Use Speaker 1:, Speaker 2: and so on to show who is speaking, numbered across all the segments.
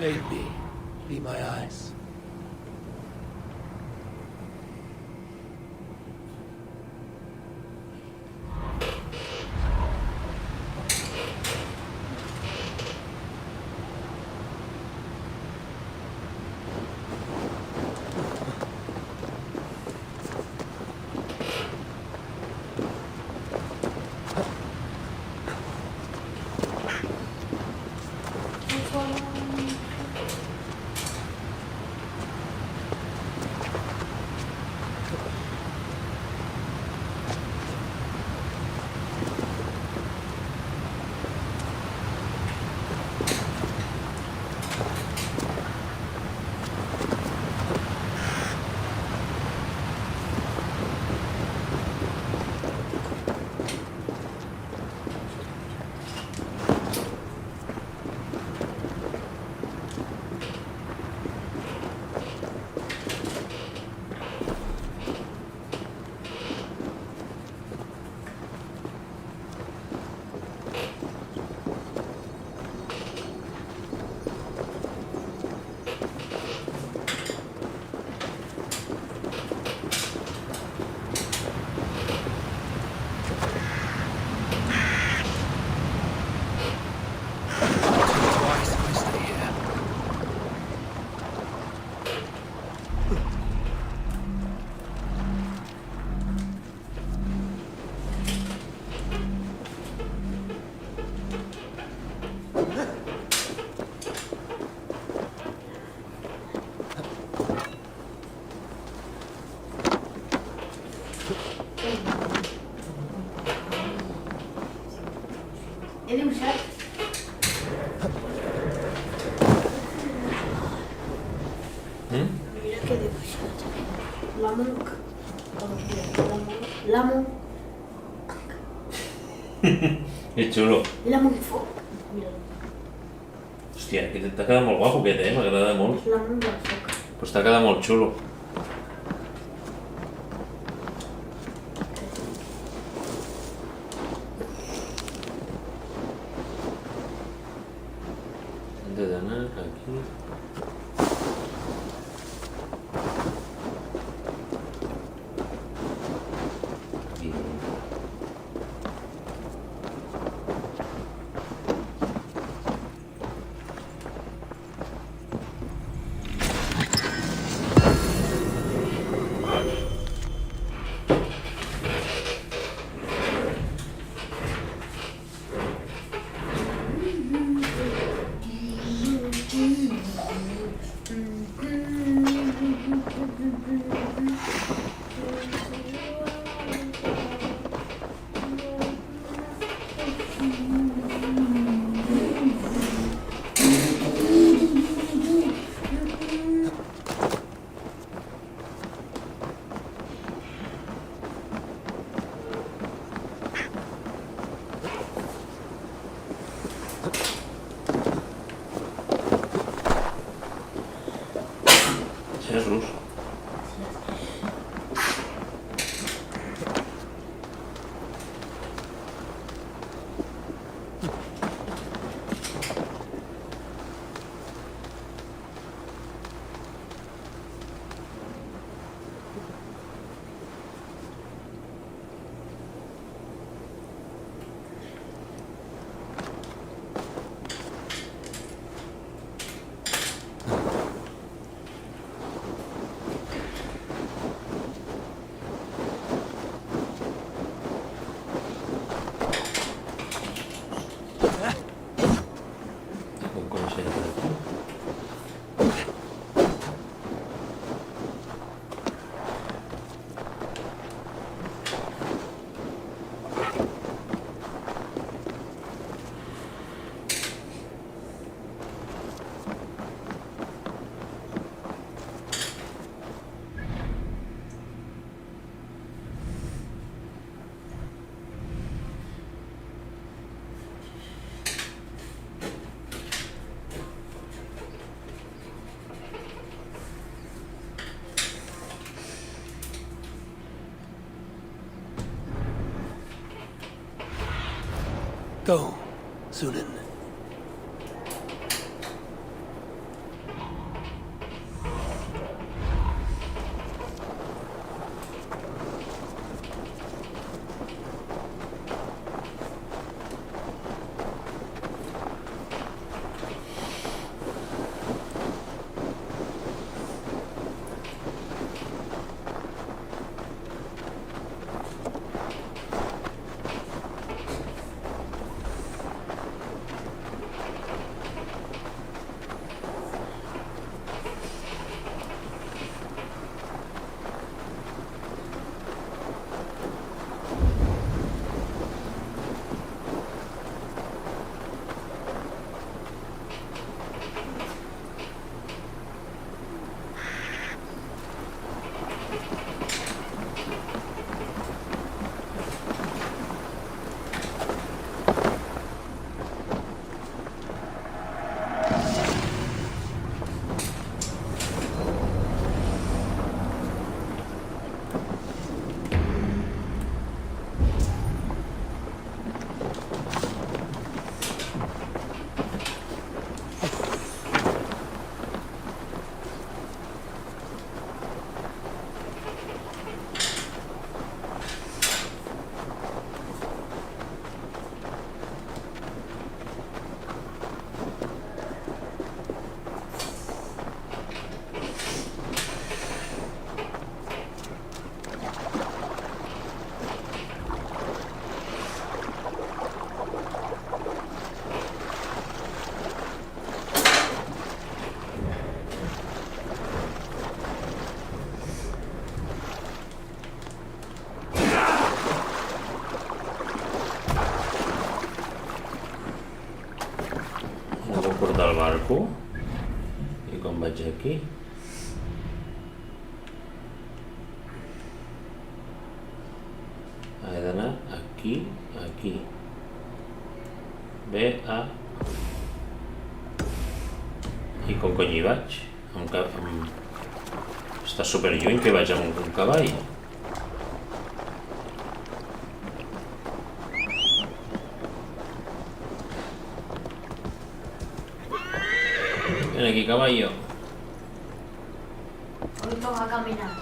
Speaker 1: Aid me. Be my eyes.
Speaker 2: Ele un chat. Mira que dibuixat. La monk. La monk.
Speaker 3: És xulo.
Speaker 2: La monk foc. Mira.
Speaker 3: Hòstia, t'ha quedat molt guapo aquest, m'agrada molt.
Speaker 2: La monk del foc.
Speaker 3: Pues t'ha quedat molt xulo. Hem d'anar aquí. És rus. Com coneixer per aquí?
Speaker 1: Go, Sunan.
Speaker 3: agafo i quan vaig aquí he d'anar aquí, aquí. B, A. I com cony hi vaig? Està super lluny que vaig amb un cavall. Ven aquí, caballo.
Speaker 2: Hoy toca caminar.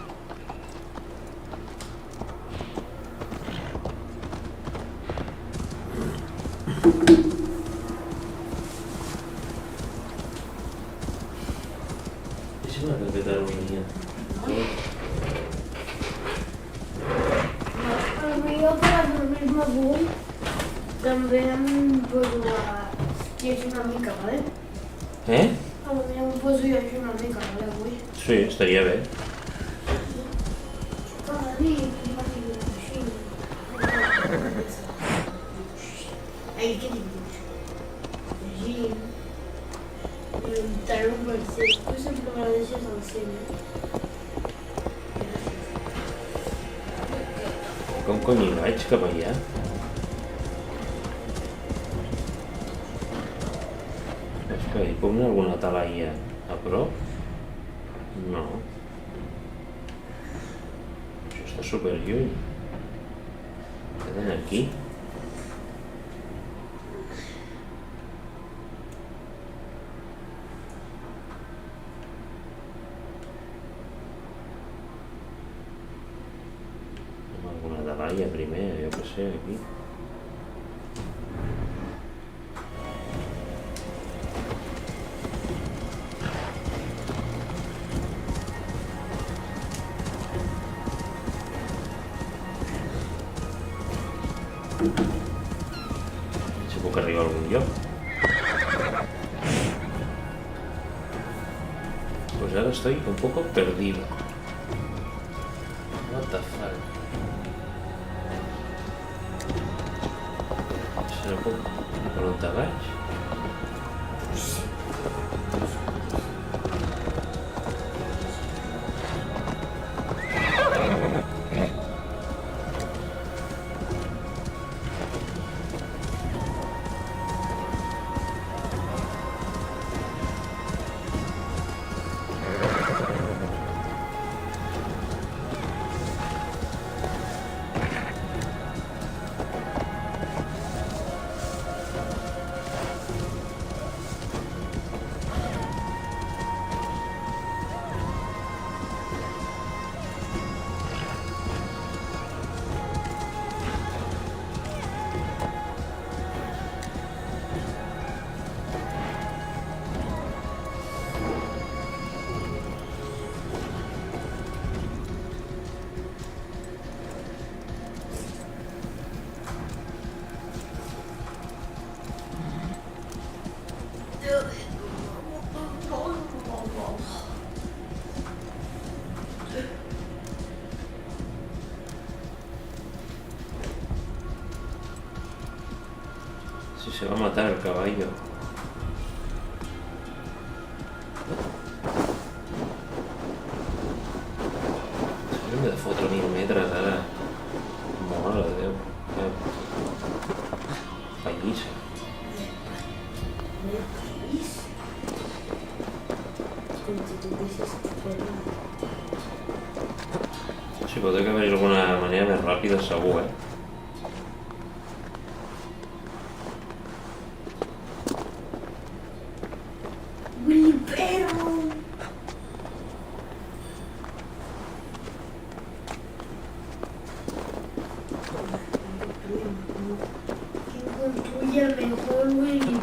Speaker 3: Deixa'm una carpeta de línia.
Speaker 2: Potser per el mismo boom també em poso a llegir una mica, vale? Potser em poso a llegir una mica, vale, avui?
Speaker 3: Sí, estaria bé.
Speaker 2: Cada nit, així. Ai, què dius? Llegint. Tant un per cent. Tu sempre me la deixes al cine.
Speaker 3: Com cony hi vaig cap allà? Espera, hi puc anar a alguna talaia a prop? No. Això està super lluny. He d'anar aquí. Alguna talaia primer, jo què sé, aquí. Si puc arribar a algun lloc. Pues ahora estoy un poco perdido. What the fuck? ¿Se lo puedo per on te vaig? Si se va a matar el caballo. S'hauríem de fotre 1000 metres ara. Mare de Déu. Pallissa.
Speaker 2: País? Com si tu deixes fora.
Speaker 3: Sí, pot haver-hi alguna manera més ràpida, segur,
Speaker 2: Construye el mejor Willy.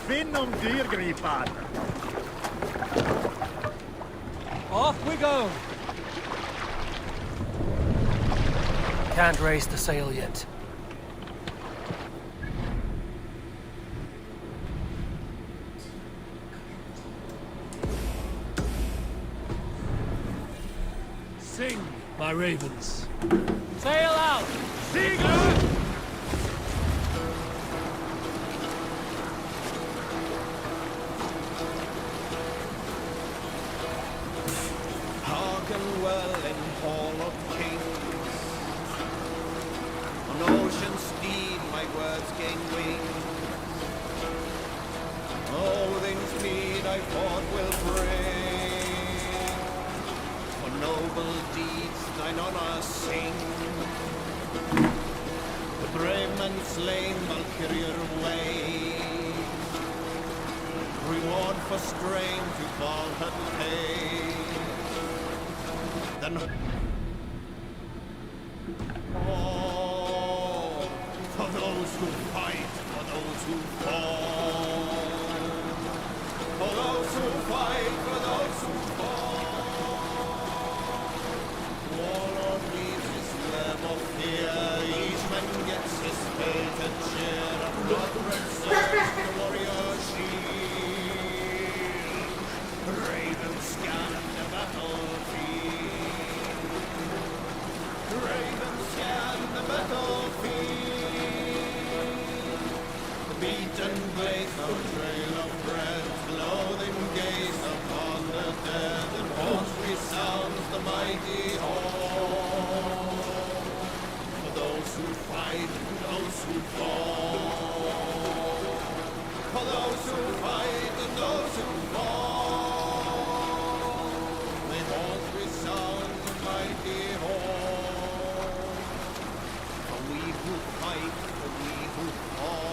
Speaker 4: Finn om dyrgripen!
Speaker 5: Off we go! Can't raise the sail yet. Sing, my ravens. Sail out!
Speaker 4: Segler!
Speaker 6: Well in Hall of Kings, on ocean steed my words gain wings. Odin's mead I fought will bring, for noble deeds thine honor sing. The brave men slain Valkyrier way, reward for strain to fall had paid. Then oh, for those who fight, for those who fall, for those who fight, for those who fall. Warlord leaves his web of fear, each man gets his fate and cheer. Blood red serves the warrior shield, ravens scan the battlefield. Ravens scan the battlefield. meat and place, no trail of bread, clothing gaze upon the dead, and once resounds the mighty horn. For those who fight and those who fall, for those who fight and those who fall, they once resound the mighty horn. For we who fight, for we who fall.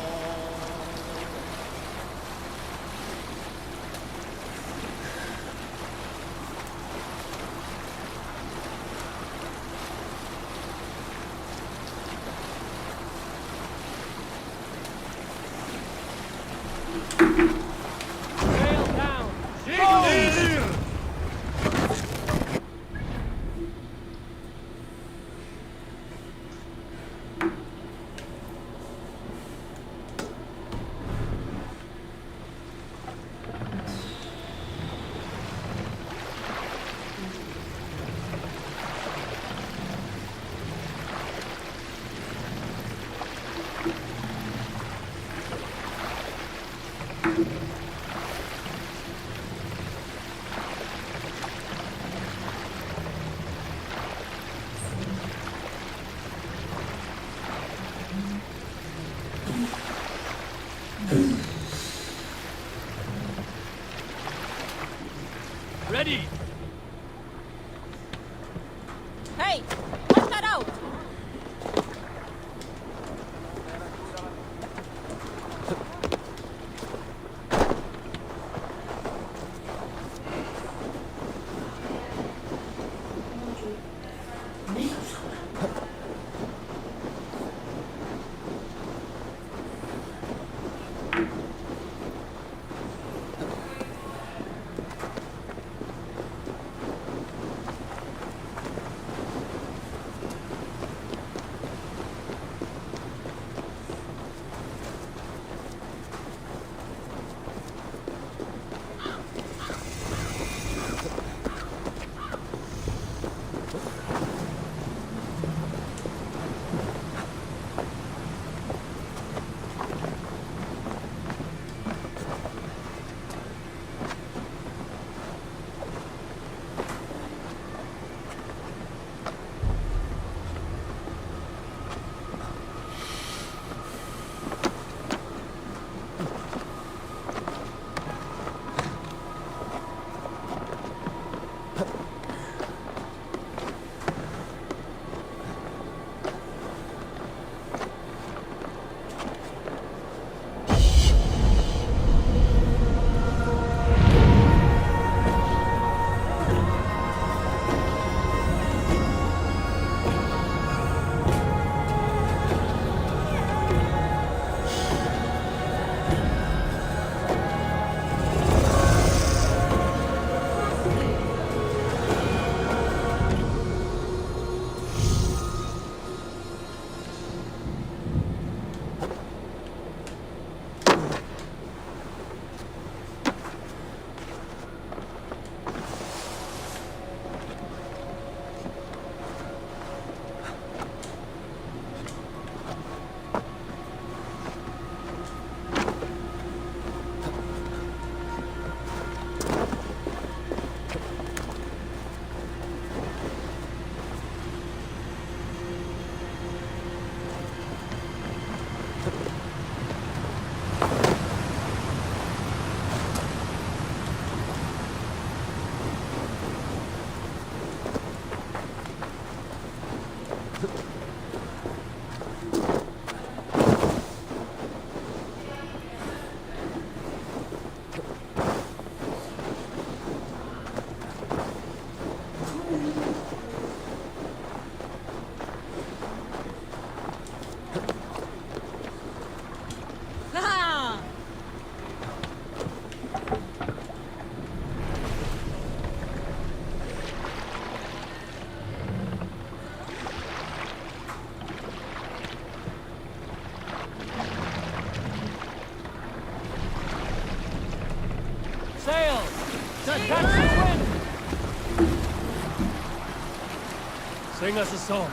Speaker 5: Sail down!
Speaker 4: Ready!
Speaker 7: Hey, watch that out!
Speaker 5: Sing us a song.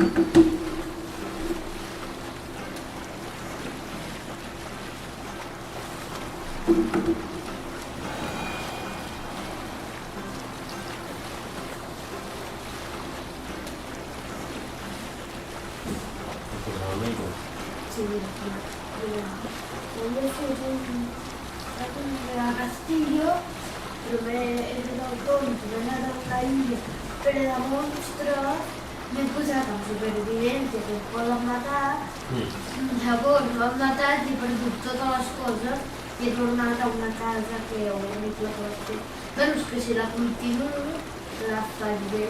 Speaker 2: Sí, mira, a Castillo, però és del compte, m'he anat a una illa per a monstres, m'he posat amb supervivència que es poden matar, llavors m'han matat i he perdut totes les coses i he tornat a una casa que l'únic que pot fer. Bueno, és que si la continuo, la faig bé.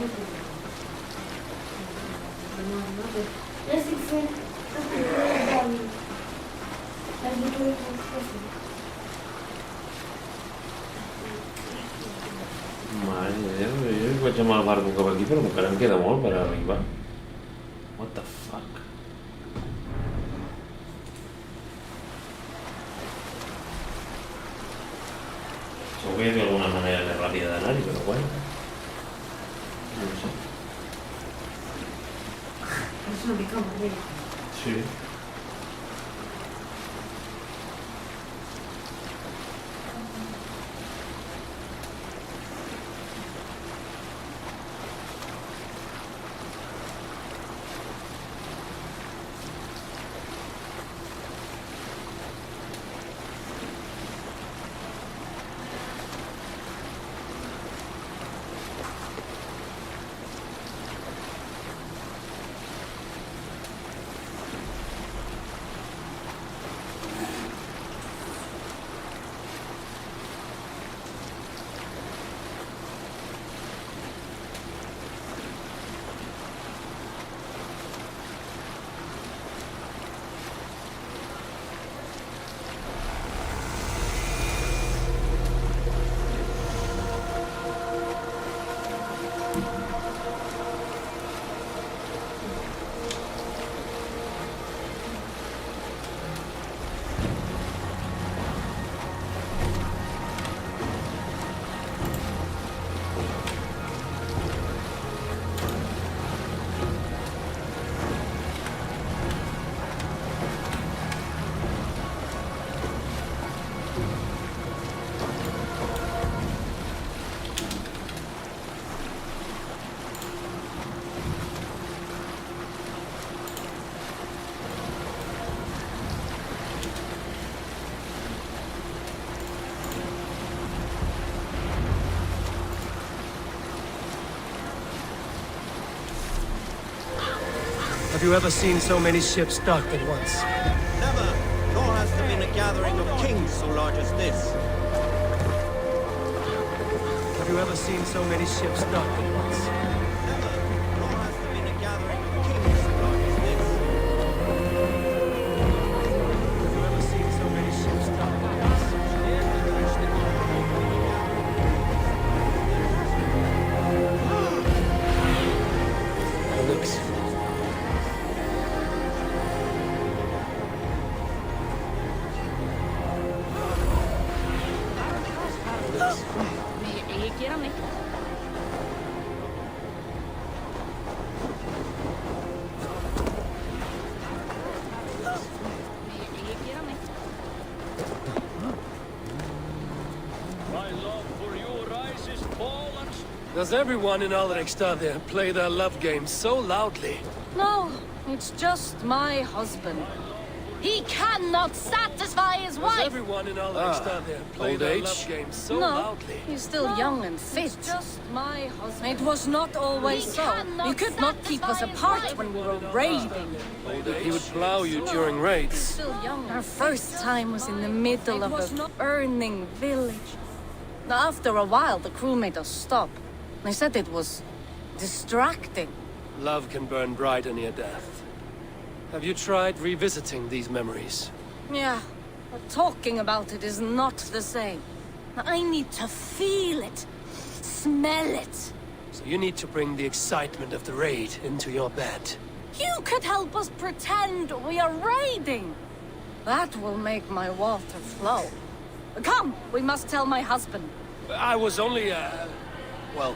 Speaker 2: Ja estic fent
Speaker 3: Mare de Déu, jo vaig amb el barco cap aquí, però encara em queda molt per arribar. What the fuck? Segur que hi havia alguna manera més ràpida d'anar-hi, però bueno. No ho sé.
Speaker 2: És una mica avorrit.
Speaker 3: Sí.
Speaker 5: Have you ever seen so many ships docked at once?
Speaker 6: Never, nor has there been a gathering of kings so large as this.
Speaker 5: Have you ever seen so many ships docked at once?
Speaker 6: Never, nor has there been a gathering of kings so large as this.
Speaker 5: Have you ever seen so many ships docked at once? Alex. Does everyone in Alrekstad play their love game so loudly?
Speaker 7: No, it's just my husband. He cannot satisfy his
Speaker 5: Does
Speaker 7: wife.
Speaker 5: everyone in Alrekstad play
Speaker 8: old
Speaker 5: their
Speaker 8: age?
Speaker 5: love game so
Speaker 7: No,
Speaker 5: loudly?
Speaker 7: he's still young and fit.
Speaker 9: It's just my husband.
Speaker 7: It was not always
Speaker 9: He
Speaker 7: so.
Speaker 9: cannot
Speaker 7: You could not keep us
Speaker 9: satisfy his
Speaker 7: apart
Speaker 9: wife.
Speaker 7: when we were raiding.
Speaker 5: He would plow you during raids.
Speaker 9: Still young.
Speaker 7: Our first time was in the middle of a burning village. After a while, the crew made us stop. They said it was distracting.
Speaker 5: Love can burn brighter near death. Have you tried revisiting these memories?
Speaker 7: Yeah, but talking about it is not the same. I need to feel it, smell it.
Speaker 5: So you need to bring the excitement of the raid into your bed.
Speaker 7: You could help us pretend we are raiding. That will make my water flow. Come, we must tell my husband.
Speaker 5: I was only, well,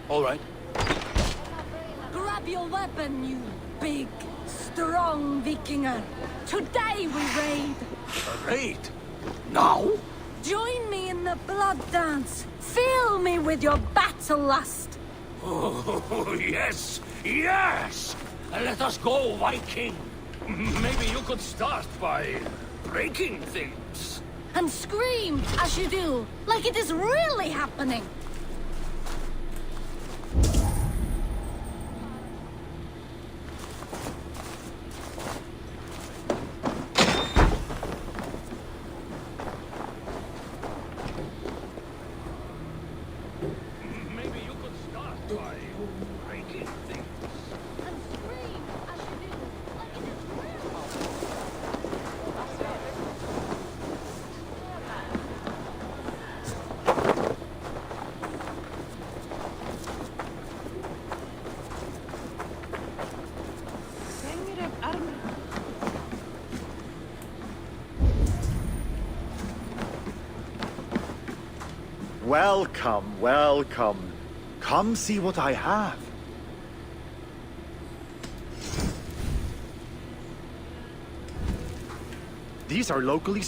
Speaker 5: all right.
Speaker 7: Grab Grab your weapon, you big, strong Vikinger. Today we raid.
Speaker 4: A raid? Now?
Speaker 7: Join me in the blood dance. Fill me with your battle lust.
Speaker 4: Oh, yes, yes! Let us go, Viking. Maybe you could start by breaking things.
Speaker 7: And scream as you do, like it is really happening.
Speaker 4: Maybe you could start by breaking things.
Speaker 7: And scream as you do, like it is really
Speaker 8: Welcome, welcome. Come see what I have. These are locally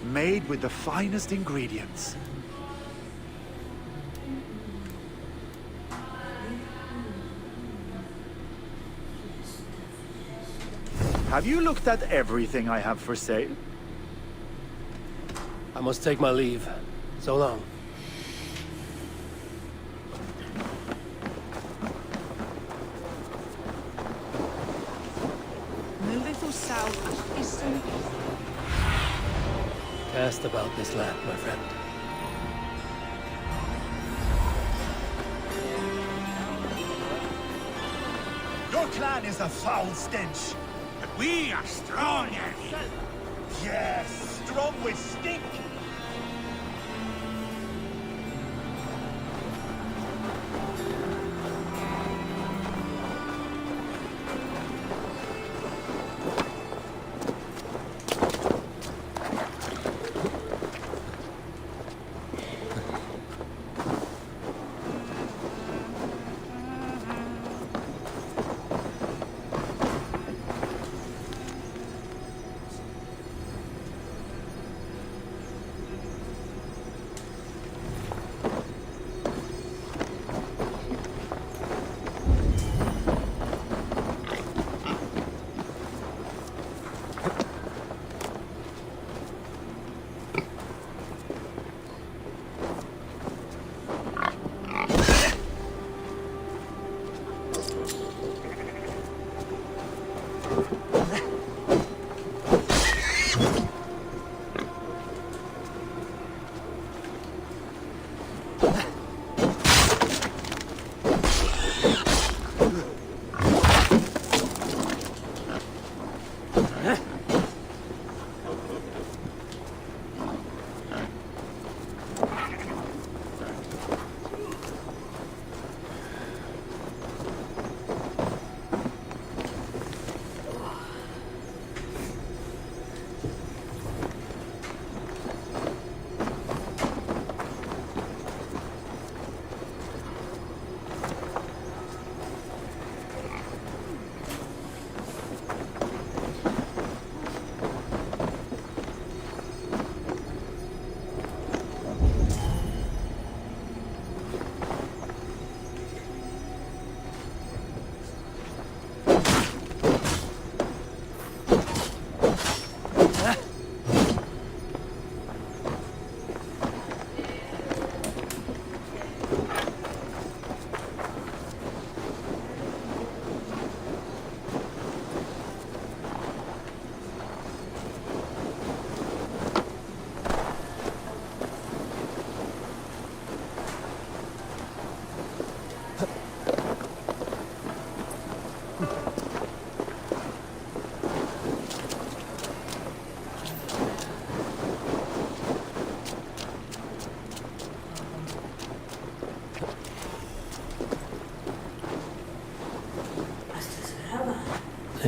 Speaker 8: made with the finest ingredients. Have you looked at everything I have for sale?
Speaker 5: I must take my leave. So long. Cast about this land, my friend.
Speaker 6: Your clan is a foul stench.
Speaker 4: But we are strong, Annie.
Speaker 6: Yes, strong with stink.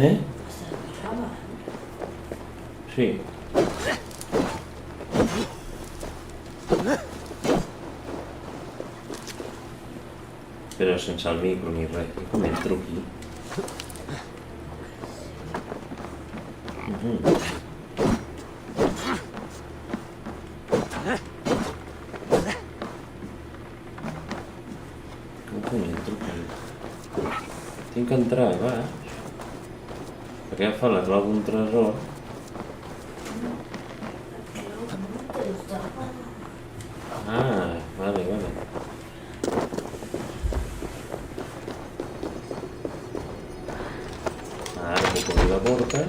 Speaker 3: ¿Eh? Sí. Però sense el micro ni res. Com entro aquí? Com entro aquí? Tinc que entrar a baix. Perquè fa la clau d'un tresor. Ah, vale, vale. Ara puc obrir la porta.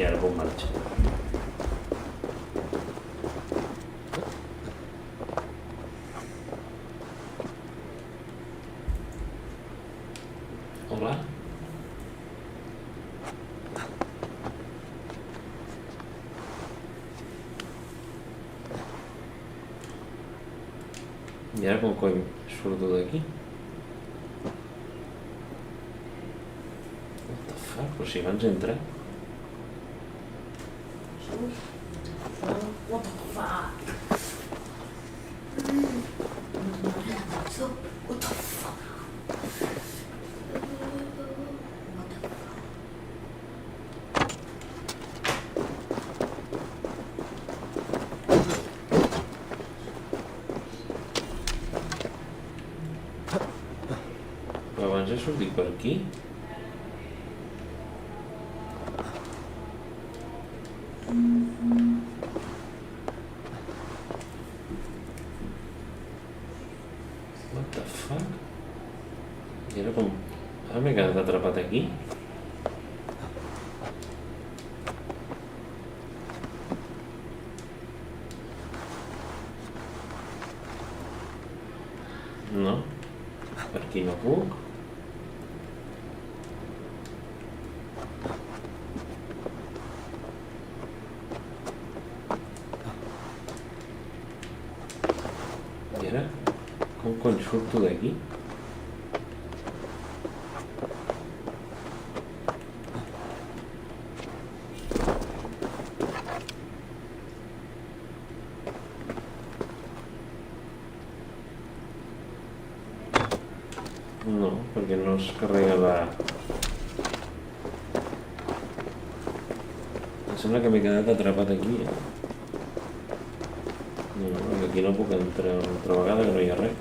Speaker 3: I ara puc marxar. Hola. I ara com cony surto d'aquí? What the fuck? Però si abans he entrat.
Speaker 2: What the fuck? What the fuck?
Speaker 3: Però abans he sortit per aquí? What the fuck? I ara com... Ara m'he quedat atrapat aquí? No? Per aquí no puc? I ara? Com cony surto d'aquí? No, perquè no es carrega la... Em sembla que m'he quedat atrapat aquí, No, aquí no puc entrar una altra vegada, que no hi ha res.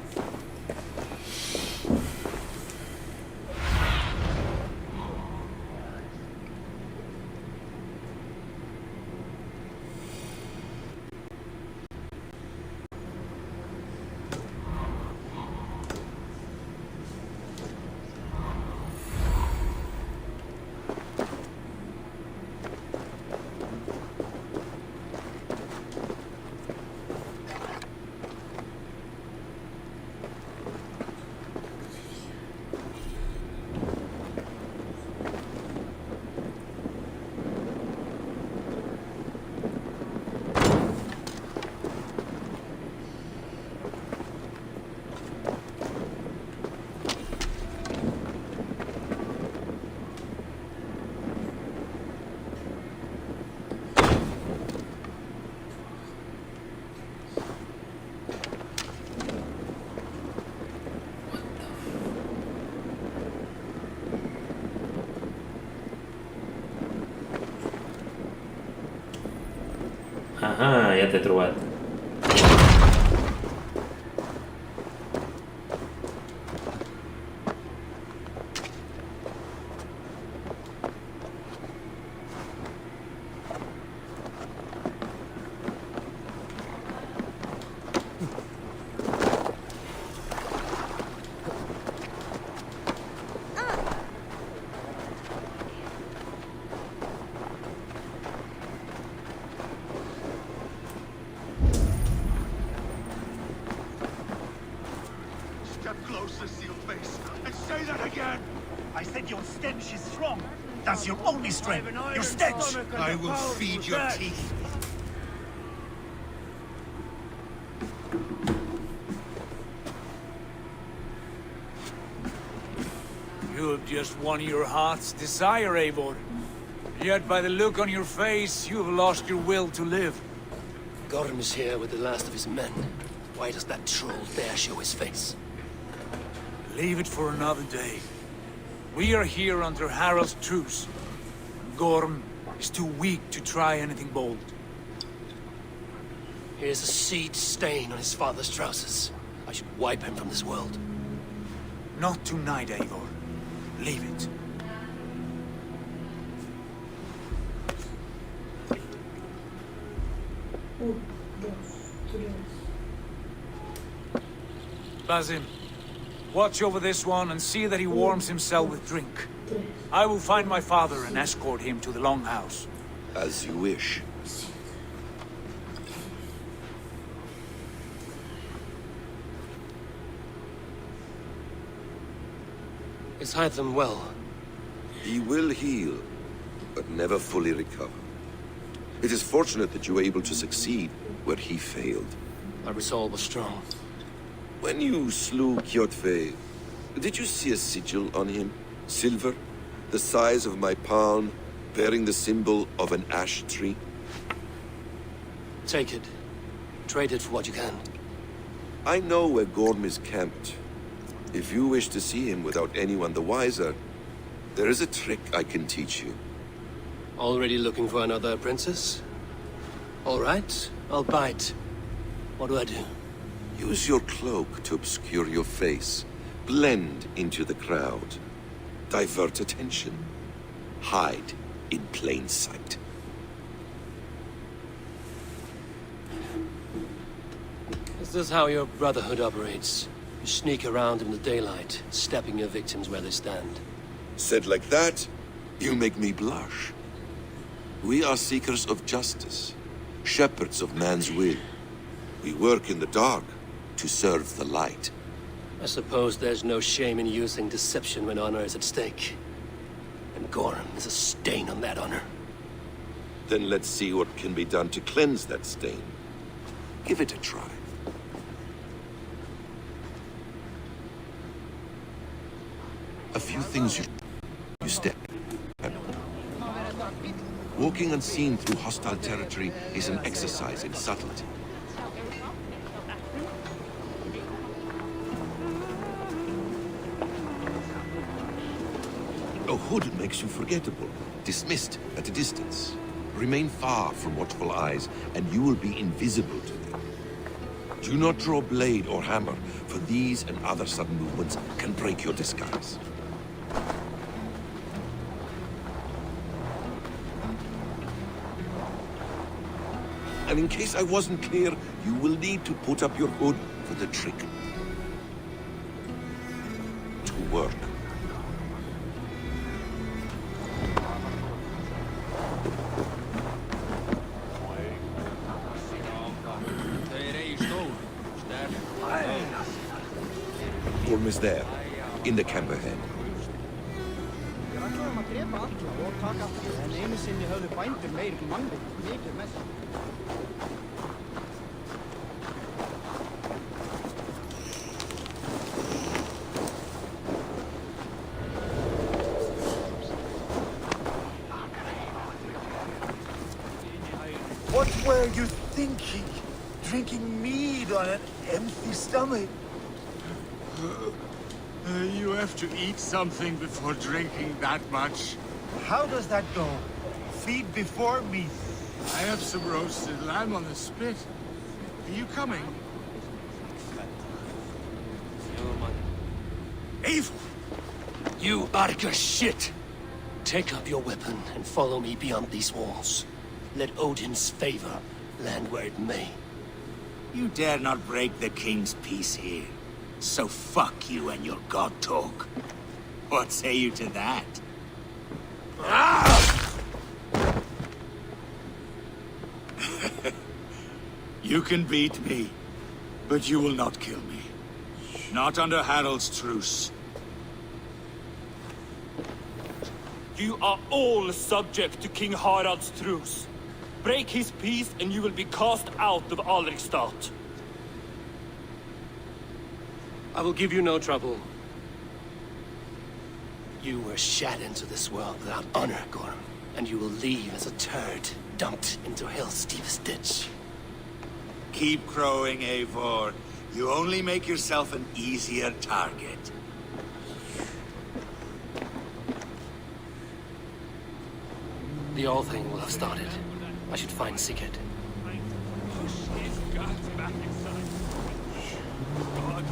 Speaker 3: Ah, ja t'he trobat.
Speaker 6: Step closer, Sealface, and say that again!
Speaker 8: I said your stench is strong. That's your only strength. Your stench.
Speaker 6: I will feed your teeth.
Speaker 9: You have just won your heart's desire, Eivor. Yet by the look on your face, you have lost your will to live.
Speaker 5: Gorm is here with the last of his men. Why does that troll dare show his face?
Speaker 9: Leave it for another day. We are here under Harald's truce. Gorm is too weak to try anything bold.
Speaker 5: Here's a seed stain on his father's trousers. I should wipe him from this world.
Speaker 9: Not tonight, Eivor. Leave it. Basim, watch over this one and see that he warms himself with drink. I will find my father and escort him to the Longhouse.
Speaker 6: As you wish.
Speaker 5: Is Hytham well?
Speaker 10: He will heal, but never fully recover. It is fortunate that you were able to succeed where he failed.
Speaker 5: My resolve was strong.
Speaker 10: When you slew Kjotve, did you see a sigil on him? Silver, the size of my palm, bearing the symbol of an ash tree?
Speaker 5: Take it. Trade it for what you can.
Speaker 10: I know where Gorm is camped. If you wish to see him without anyone the wiser, there is a trick I can teach you.
Speaker 5: Already looking for another princess? All right, I'll bite. What do I do?
Speaker 10: Use your cloak to obscure your face. Blend into the crowd. Divert attention. Hide in plain sight.
Speaker 5: Is this how your brotherhood operates? You sneak around in the daylight, stepping your victims where they stand.
Speaker 10: Said like that, you make me blush. We are seekers of justice, shepherds of man's will. We work in the dark to serve the light.
Speaker 5: I suppose there's no shame in using deception when honor is at stake. And Gorm is a stain on that honor.
Speaker 10: Then let's see what can be done to cleanse that stain. Give it a try. A few things you step. Walking unseen through hostile territory is an exercise in subtlety. A hood makes you forgettable, dismissed at a distance. Remain far from watchful eyes, and you will be invisible to them. Do not draw blade or hammer, for these and other sudden movements can break your disguise. And in case I wasn't clear, you will need to put up your hood for the trick to work. Gorm is there, in the camp ahead.
Speaker 8: What were you thinking? Drinking mead on an empty stomach?
Speaker 11: You have to eat something before drinking that much.
Speaker 8: How does that go? Feed before meat.
Speaker 11: I have some roasted lamb on the spit. Are you coming?
Speaker 5: Eivor! You Arga shit! Take up your weapon and follow me beyond these walls. Let Odin's favor land where it may.
Speaker 12: You dare not break the king's peace here. So fuck you and your god talk. What say you to that? You can beat me, but you will not kill me. Not under Harald's truce.
Speaker 13: You are all subject to King Harald's truce. Break his peace and you will be cast out of Alrikstad.
Speaker 5: I will give you no trouble. You were shat into this world without honor, Gorm, and you will leave as a turd dumped into hell's deepest ditch.
Speaker 12: Keep crowing, Eivor. You only make yourself an easier target.
Speaker 5: The All Thing will have started. I should find Sigurd.
Speaker 11: Push his guts back inside. God.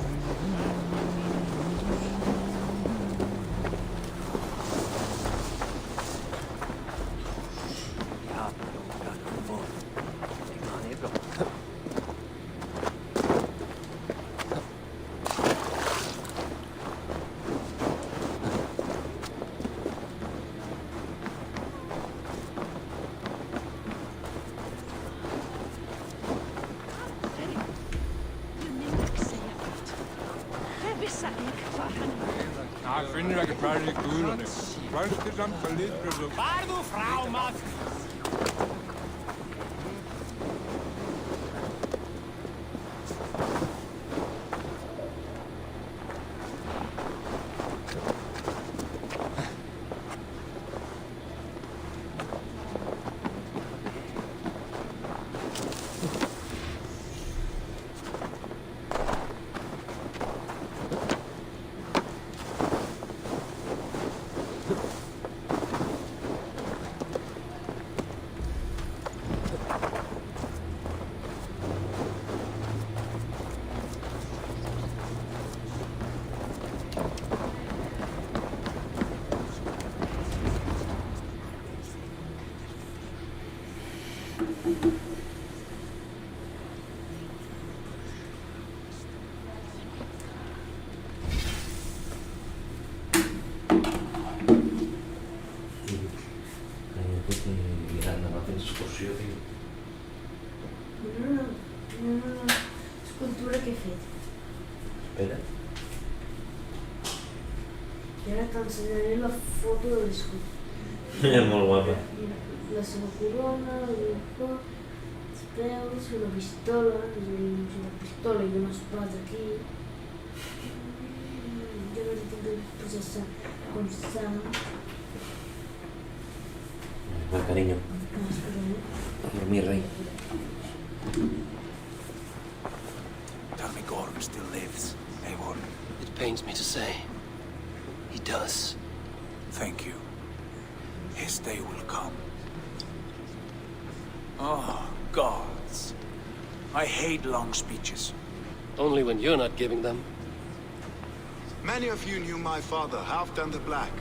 Speaker 14: Jeg finder, jeg kan prøve det i guderne. Prøv det samt for lidt, produkt.
Speaker 11: Bare du frag, Mads!
Speaker 2: Una escultura que he fet.
Speaker 3: Espera.
Speaker 2: I ara t'ensenyaré la foto de l'escultura.
Speaker 3: És molt guapa.
Speaker 2: Mira, la seva corona, el cor, els peus, una pistola, és a dir, una pistola i una espada aquí. Jo no tinc que posar com sang.
Speaker 3: Va, cariño. A dormir, rei.
Speaker 9: Tell me Gorm still lives, Eivor.
Speaker 5: It pains me to say. He does.
Speaker 9: Thank you. His day will come. Oh, gods. I hate long speeches.
Speaker 5: Only when you're not giving them.
Speaker 15: Many of you knew my father, Halfdan the Black.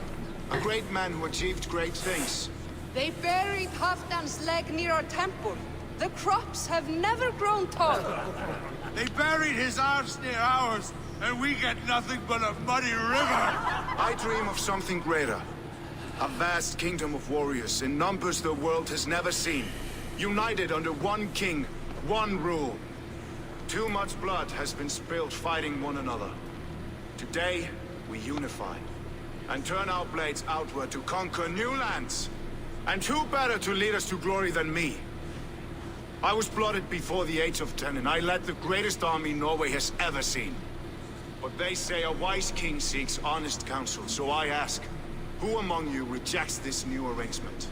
Speaker 15: A great man who achieved great things.
Speaker 16: They buried Halfdan's leg near our temple. The crops have never grown tall.
Speaker 11: They buried his arse near ours, and we get nothing but a muddy river.
Speaker 15: I dream of something greater. A vast kingdom of warriors in numbers the world has never seen. United under one king, one rule. Too much blood has been spilled fighting one another. Today, we unify. And turn our blades outward to conquer new lands. And who better to lead us to glory than me? I was blooded before the age of 10, and I led the greatest army Norway has ever seen. But they say a wise king seeks honest counsel, so I ask, who among you rejects this new arrangement?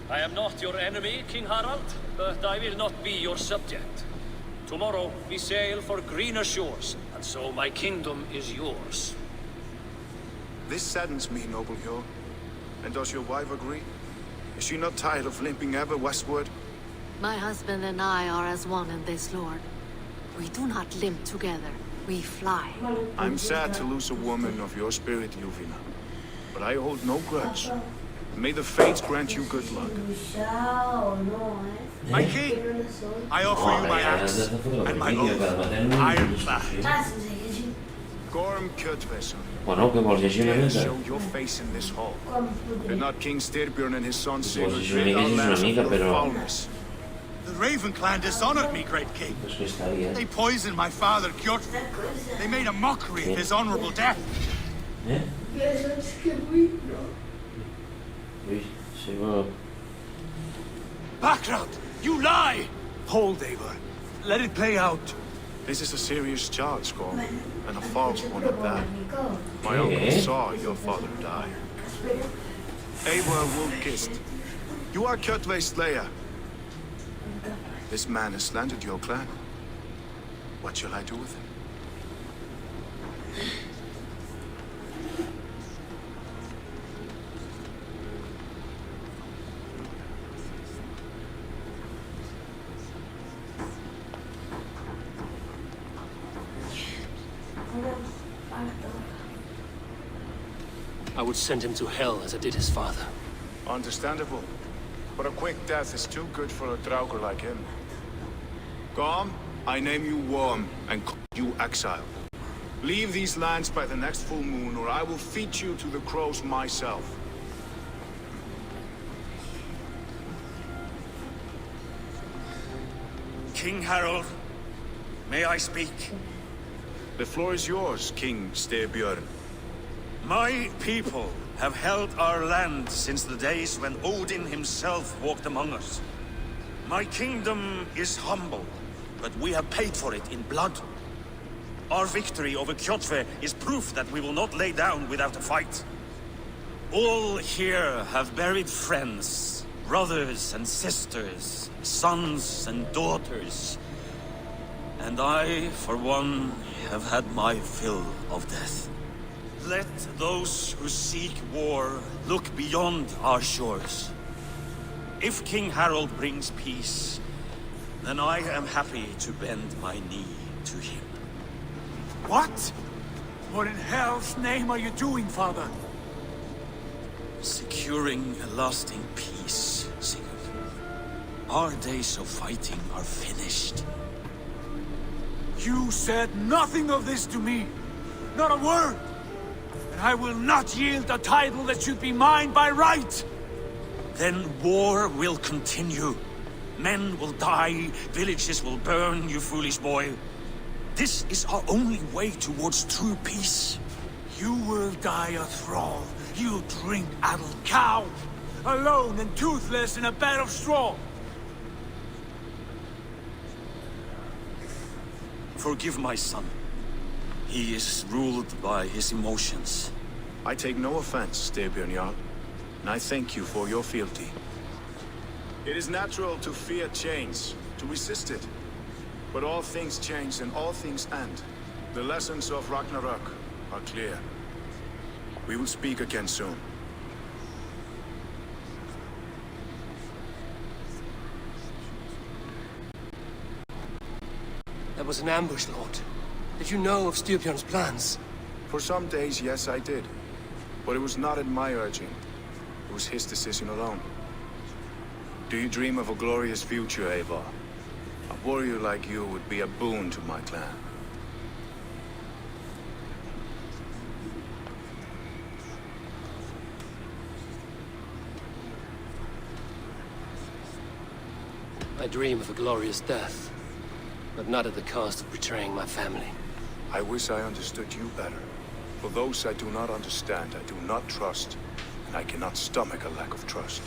Speaker 4: I am not your enemy, King Harald, but I will not be your subject. Tomorrow we sail for greener shores, and so my kingdom is yours.
Speaker 15: This saddens me, noble Hjor. And does your wife agree? Is she not tired of limping ever westward?
Speaker 17: My husband and I are as one in this, Lord. We do not limp together. We fly.
Speaker 15: I'm sad to lose a woman of your spirit, Yuvina. But I hold no grudge. May the fates grant you good luck.
Speaker 11: My king, I offer you my axe and my oath, ironclad.
Speaker 15: Gorm Kjotveson.
Speaker 3: Bueno, que vols llegir una mica?
Speaker 15: Show your face in this hall. Did not King Styrbjörn and his son Sigurd
Speaker 3: Pues una
Speaker 15: rid our
Speaker 3: mica,
Speaker 15: lands
Speaker 3: és una
Speaker 15: of
Speaker 3: mica, però...
Speaker 15: foulness?
Speaker 11: The Raven clan dishonored me, great king.
Speaker 3: Pues que està bien.
Speaker 11: They poisoned my father, Kjotve. They made a mockery of his honorable death.
Speaker 2: Eso es que muy no.
Speaker 3: Uy, se va.
Speaker 9: Background! You lie! Hold, Eivor. Let it play out.
Speaker 15: This is a serious charge, Gorm, and a false one at that. My uncle saw your father die. Eivor Wolf-Kissed, you are Kjotve's slayer. This man has slandered your clan. What shall I do with him?
Speaker 5: I would send him to hell as I did his father.
Speaker 15: Understandable. But a quick death is too good for a Draugr like him. Gorm, I name you Worm and call you exile. Leave these lands by the next full moon, or I will feed you to the crows myself.
Speaker 12: King Harold, may I speak?
Speaker 15: The floor is yours, King Styrbjörn.
Speaker 12: My people have held our land since the days when Odin himself walked among us. My kingdom is humble, but we have paid for it in blood. Our victory over Kjotve is proof that we will not lay down without a fight. All here have buried friends, brothers and sisters, sons and daughters. And I, for one, have had my fill of death. Let those who seek war look beyond our shores. If King Harold brings peace, then I am happy to bend my knee to him.
Speaker 9: What? What in hell's name are you doing, father?
Speaker 12: Securing a lasting peace, Sigurd. Our days of fighting are finished.
Speaker 9: You said nothing of this to me. Not a word. And I will not yield a title that should be mine by right.
Speaker 12: Then war will continue. Men will die, villages will burn, you foolish boy. This is our only way towards true peace.
Speaker 9: You will die a thrall. You drink-addled cow. Alone and toothless in a bed of straw.
Speaker 12: Forgive my son. He is ruled by his emotions.
Speaker 15: I take no offense, Styrbjörn Jarl, and I thank you for your fealty. It is natural to fear change, to resist it. But all things change and all things end. The lessons of Ragnarok are clear. We will speak again soon.
Speaker 5: That was an ambush, Lord. Did you know of Styrbjörn's plans?
Speaker 15: For some days, yes, I did. But it was not at my urging. It was his decision alone. Do you dream of a glorious future, Eivor? A warrior like you would be a boon to my clan.
Speaker 5: I dream of a glorious death, but not at the cost of betraying my family.
Speaker 15: I wish I understood you better. For those I do not understand, I do not trust, and I cannot stomach a lack of trust.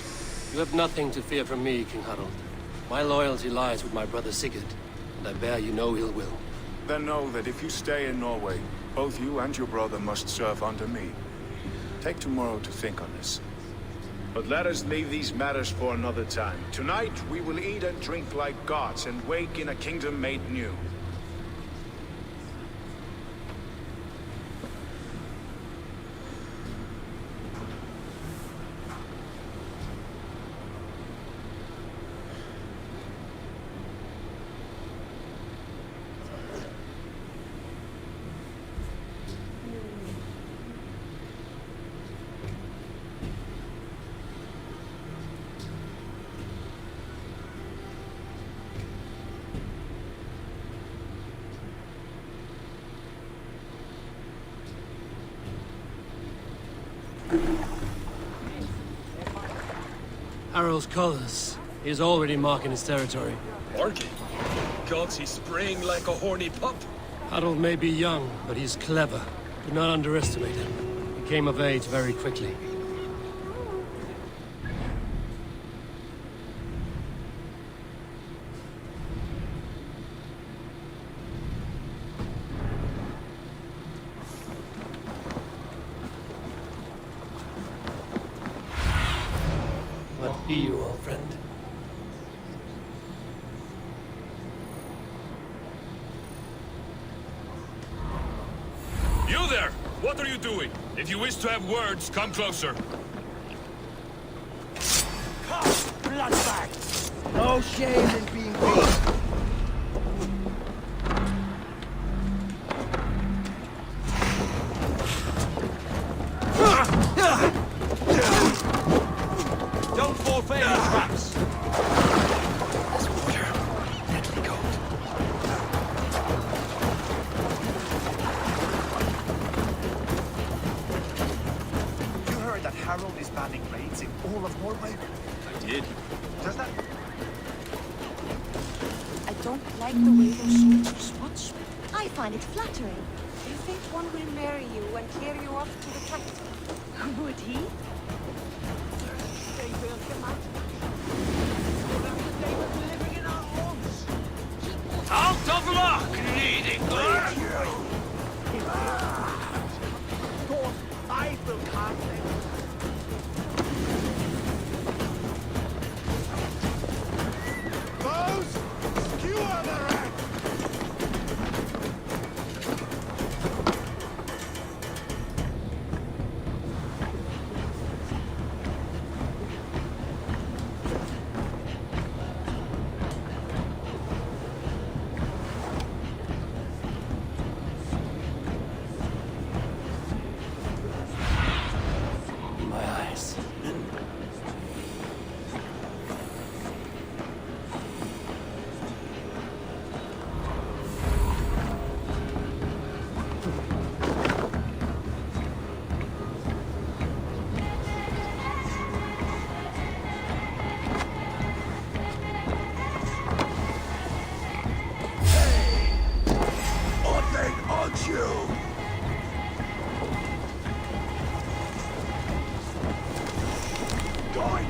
Speaker 5: You have nothing to fear from me, King Harold. My loyalty lies with my brother Sigurd, and I bear you no ill will.
Speaker 15: Then know that if you stay in Norway, both you and your brother must serve under me. Take tomorrow to think on this. But let us leave these matters for another time. Tonight, we will eat and drink like gods and wake in a kingdom made new.
Speaker 5: Harold's colors. He is already marking his territory.
Speaker 18: Marking? Gods, he's spraying like a horny pup.
Speaker 5: Harold may be young, but he's clever. Do not underestimate him. Came of age very quickly.
Speaker 1: What be you, old friend?
Speaker 18: You there! What are you doing? If you wish to have words, come closer.
Speaker 11: Bloodbag! No shame in being beat.
Speaker 18: Don't fall for any traps!
Speaker 1: This water, deadly cold.
Speaker 8: You heard that Harold is banning raids in all of Norway?
Speaker 18: I did.
Speaker 8: Does that...
Speaker 19: I don't like the way those soldiers watch me. I find it flattering.
Speaker 16: Do you think one will marry you and carry you off to the capital?
Speaker 19: Would he?
Speaker 11: They will come out. They were living in our homes.
Speaker 4: Out of luck, needy girl!
Speaker 11: Thought I will carve them. Foes, skewer the ranks!
Speaker 1: My eyes.
Speaker 11: Nothing on you! Going!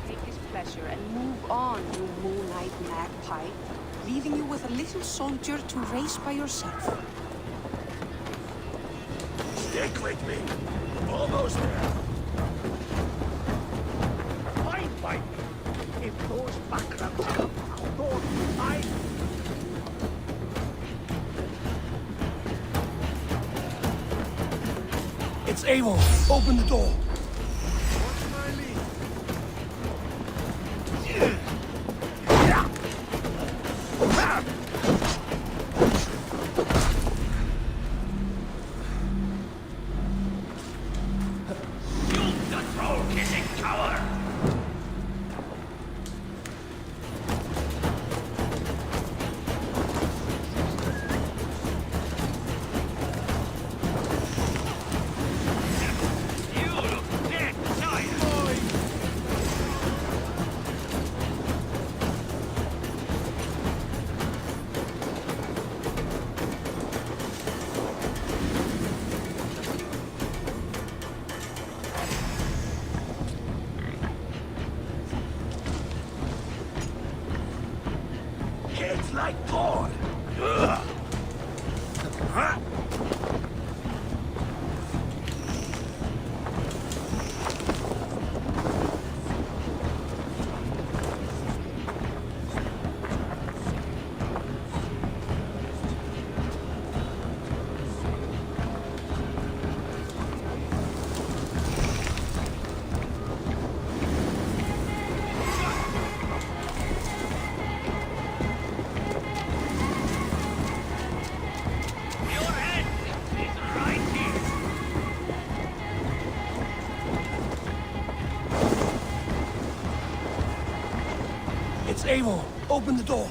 Speaker 16: Take his pleasure and move on, you moonlight magpie, leaving you with a little soldier to race by yourself.
Speaker 11: Stick with me. Almost there. Fine, fine. If those backgrounds come, thought I...
Speaker 1: It's Abel. Open the door.
Speaker 11: What's my lead?
Speaker 4: The throat-kissing coward! You look dead tired!
Speaker 11: It's like porn. Ugh. Huh?
Speaker 4: Your head is right here!
Speaker 1: It's Abel. Open the door.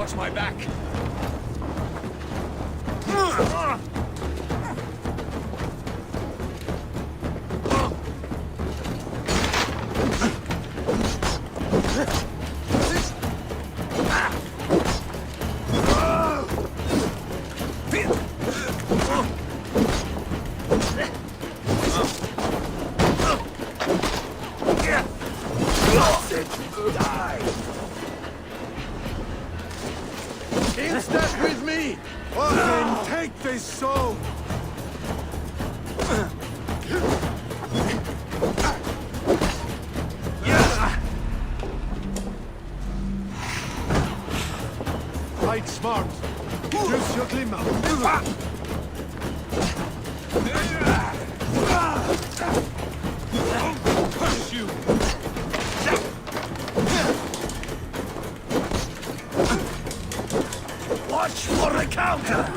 Speaker 4: Watch my back.
Speaker 8: Step with me! Odin, take this soul! Fight smart. Use your glimmer.
Speaker 4: Push you! Watch for the counter!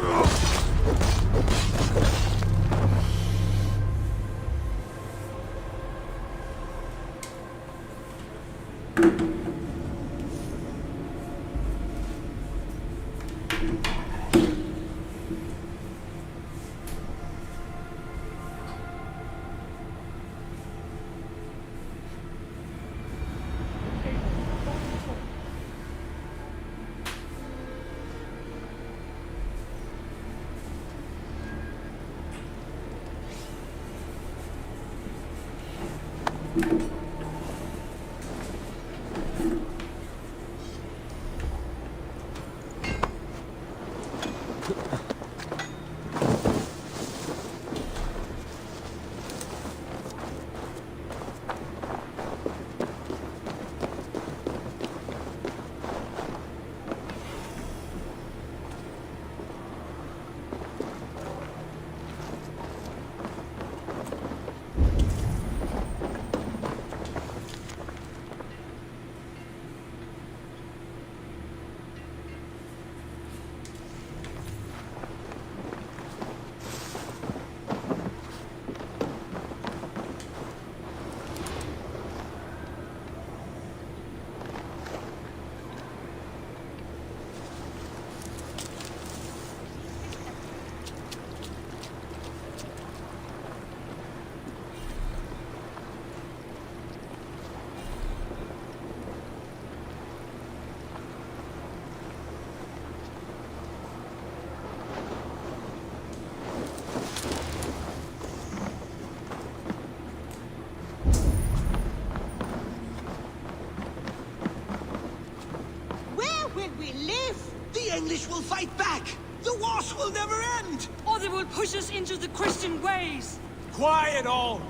Speaker 5: The English will fight back! The wars will never end!
Speaker 7: Or they will push us into the Christian ways!
Speaker 9: Quiet all!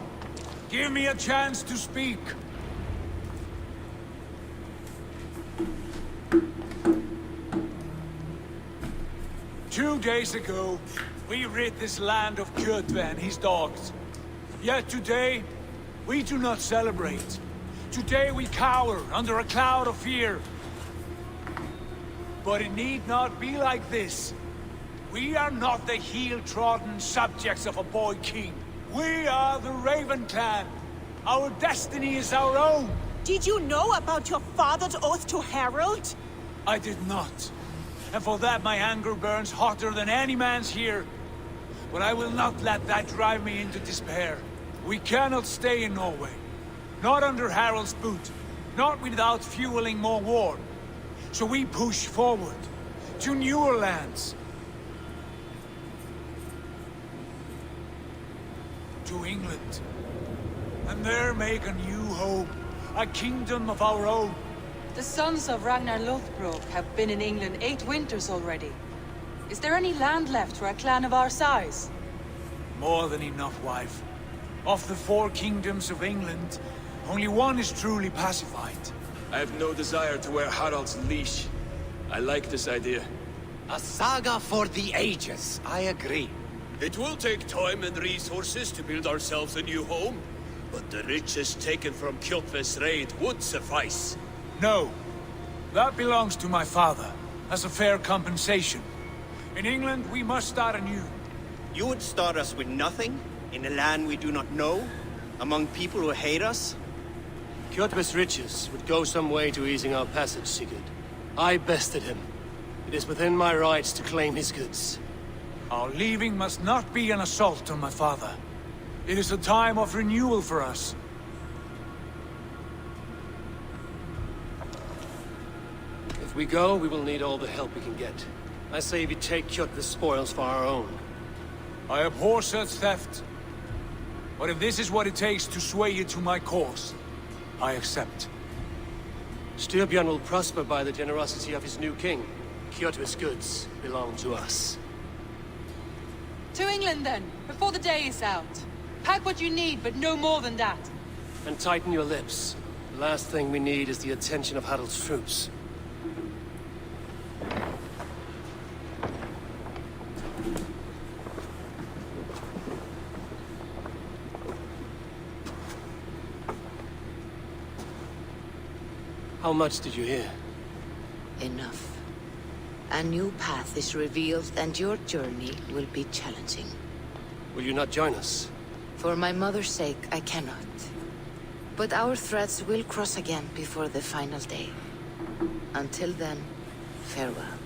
Speaker 9: Give me a chance to speak. Two days ago, we rid this land of Kjotve and his dogs. Yet today, we do not celebrate. Today we cower under a cloud of fear. But it need not be like this. We are not the heel-trodden subjects of a boy king. We are the Raven clan. Our destiny is our own.
Speaker 19: Did you know about your father's oath to Harold?
Speaker 9: I did not. And for that my anger burns hotter than any man's here. But I will not let that drive me into despair. We cannot stay in Norway. Not under Harold's boot. Not without fueling more war. So we push forward to newer lands. To England. And there make a new home. A kingdom of our own.
Speaker 20: The sons of Ragnar Lothbrok have been in England 8 winters already. Is there any land left for a clan of our size?
Speaker 9: More than enough, wife. Of the 4 kingdoms of England, only one is truly pacified.
Speaker 18: I have no desire to wear Harald's leash. I like this idea.
Speaker 5: A saga for the ages, I agree.
Speaker 18: It will take time and resources to build ourselves a new home, but the riches taken from Kjotve's raid would suffice.
Speaker 9: No. That belongs to my father, as a fair compensation. In England, we must start anew.
Speaker 5: You would start us with nothing? In a land we do not know? Among people who hate us?
Speaker 1: Kjotve's riches would go some way to easing our passage, Sigurd. I bested him.
Speaker 5: It is within my rights to claim his goods.
Speaker 9: Our leaving must not be an assault on my father. It is a time of renewal for us.
Speaker 5: If we go, we will need all the help we can get. I say we take Kjotve's spoils for our own.
Speaker 9: I abhor such theft. But if this is what it takes to sway you to my cause, I accept.
Speaker 5: Styrbjörn will prosper by the generosity of his new king. Kjotve's goods belong to us.
Speaker 20: To England, then, before the day is out. Pack what you need, but no more than that.
Speaker 5: And tighten your lips. The last thing we need is the attention of Harald's troops. How much did you hear?
Speaker 21: Enough. A new path is revealed, and your journey will be challenging.
Speaker 5: Will you not join us?
Speaker 21: For my mother's sake, I cannot. But our threads will cross again before the final day. Until then, farewell.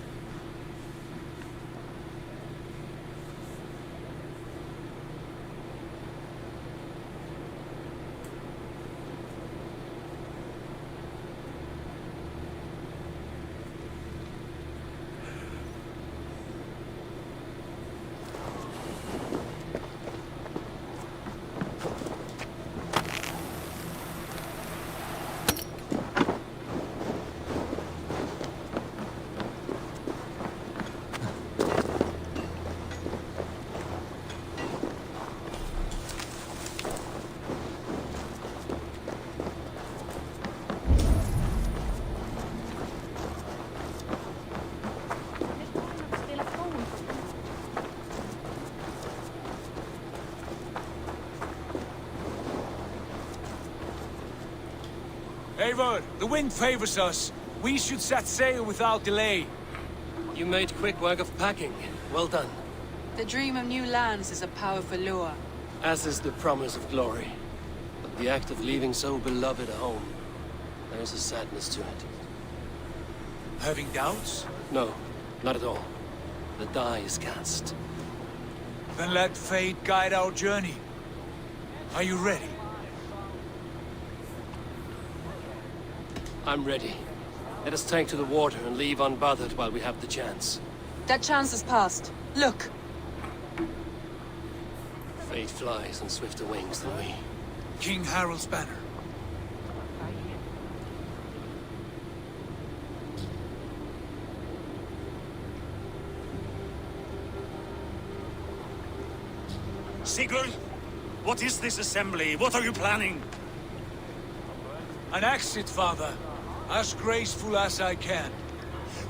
Speaker 9: Eivor, the wind favors us. We should set sail without delay.
Speaker 5: You made quick work of packing. Well done.
Speaker 20: The dream of new lands is a powerful lure.
Speaker 5: As is the promise of glory. But the act of leaving so beloved a home, there is a sadness to it.
Speaker 9: Having doubts?
Speaker 5: No, not at all. The die is cast.
Speaker 9: Then let fate guide our journey. Are you ready?
Speaker 5: I'm ready. Let us take to the water and leave unbothered while we have the chance.
Speaker 20: That chance has passed. Look!
Speaker 5: Fate flies on swifter wings than we.
Speaker 9: King Harald's banner.
Speaker 12: Sigurd, what is this assembly? What are you planning?
Speaker 9: An exit, father. As graceful as I can.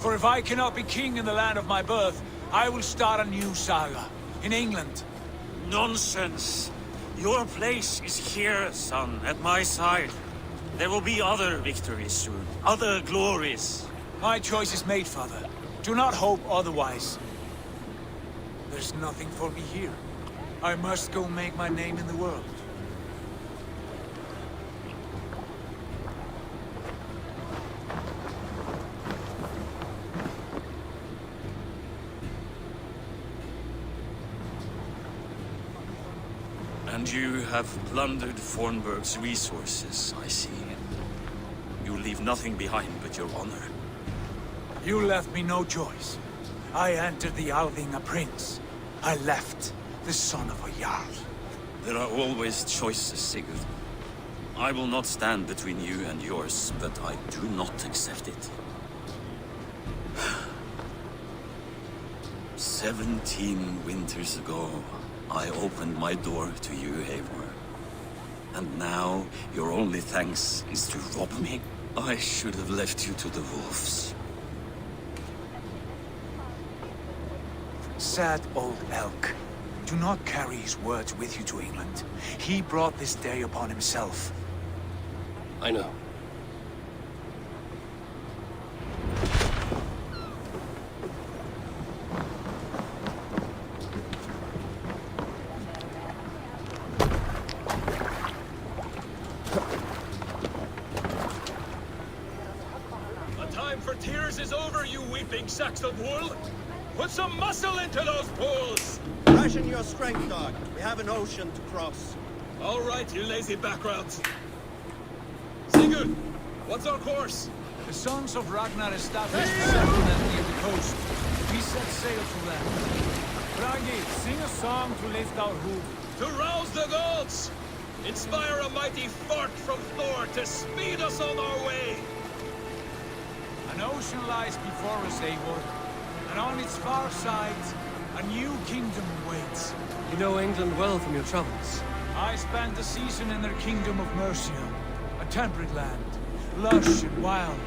Speaker 9: For if I cannot be king in the land of my birth, I will start a new saga. In England.
Speaker 12: Nonsense. Your place is here, son, at my side. There will be other victories soon. Other glories.
Speaker 9: My choice is made, father. Do not hope otherwise. There's nothing for me here. I must go make my name in the world.
Speaker 12: And you have plundered Fornburg's resources, I see. You leave nothing behind but your honor.
Speaker 9: You left me no choice. I entered the Althing a prince. I left the son of a Jarl.
Speaker 12: There are always choices, Sigurd. I will not stand between you and yours, but I do not accept it. 17 winters ago, I opened my door to you, Eivor. And now, your only thanks is to rob me? I should have left you to the wolves.
Speaker 9: Sad old elk. Do not carry his words with you to England. He brought this day upon himself.
Speaker 5: I know.
Speaker 18: A time for tears is over, you weeping sacks of wool! Put some muscle into those bulls!
Speaker 6: Ration your strength, dog. We have an ocean to cross.
Speaker 18: All right, you lazy backgrounds. Sigurd, what's our course?
Speaker 9: The Sons of Ragnar established a settlement near the coast. We set sail for them. Bragi, sing a song to lift our hoof.
Speaker 18: To rouse the gods! Inspire a mighty fart from Thor to speed us on our way!
Speaker 9: An ocean lies before us, Eivor, and on its far side, a new kingdom awaits.
Speaker 5: You know England well from your travels.
Speaker 9: I spent a season in their kingdom of Mercia, a temperate land, lush and wild.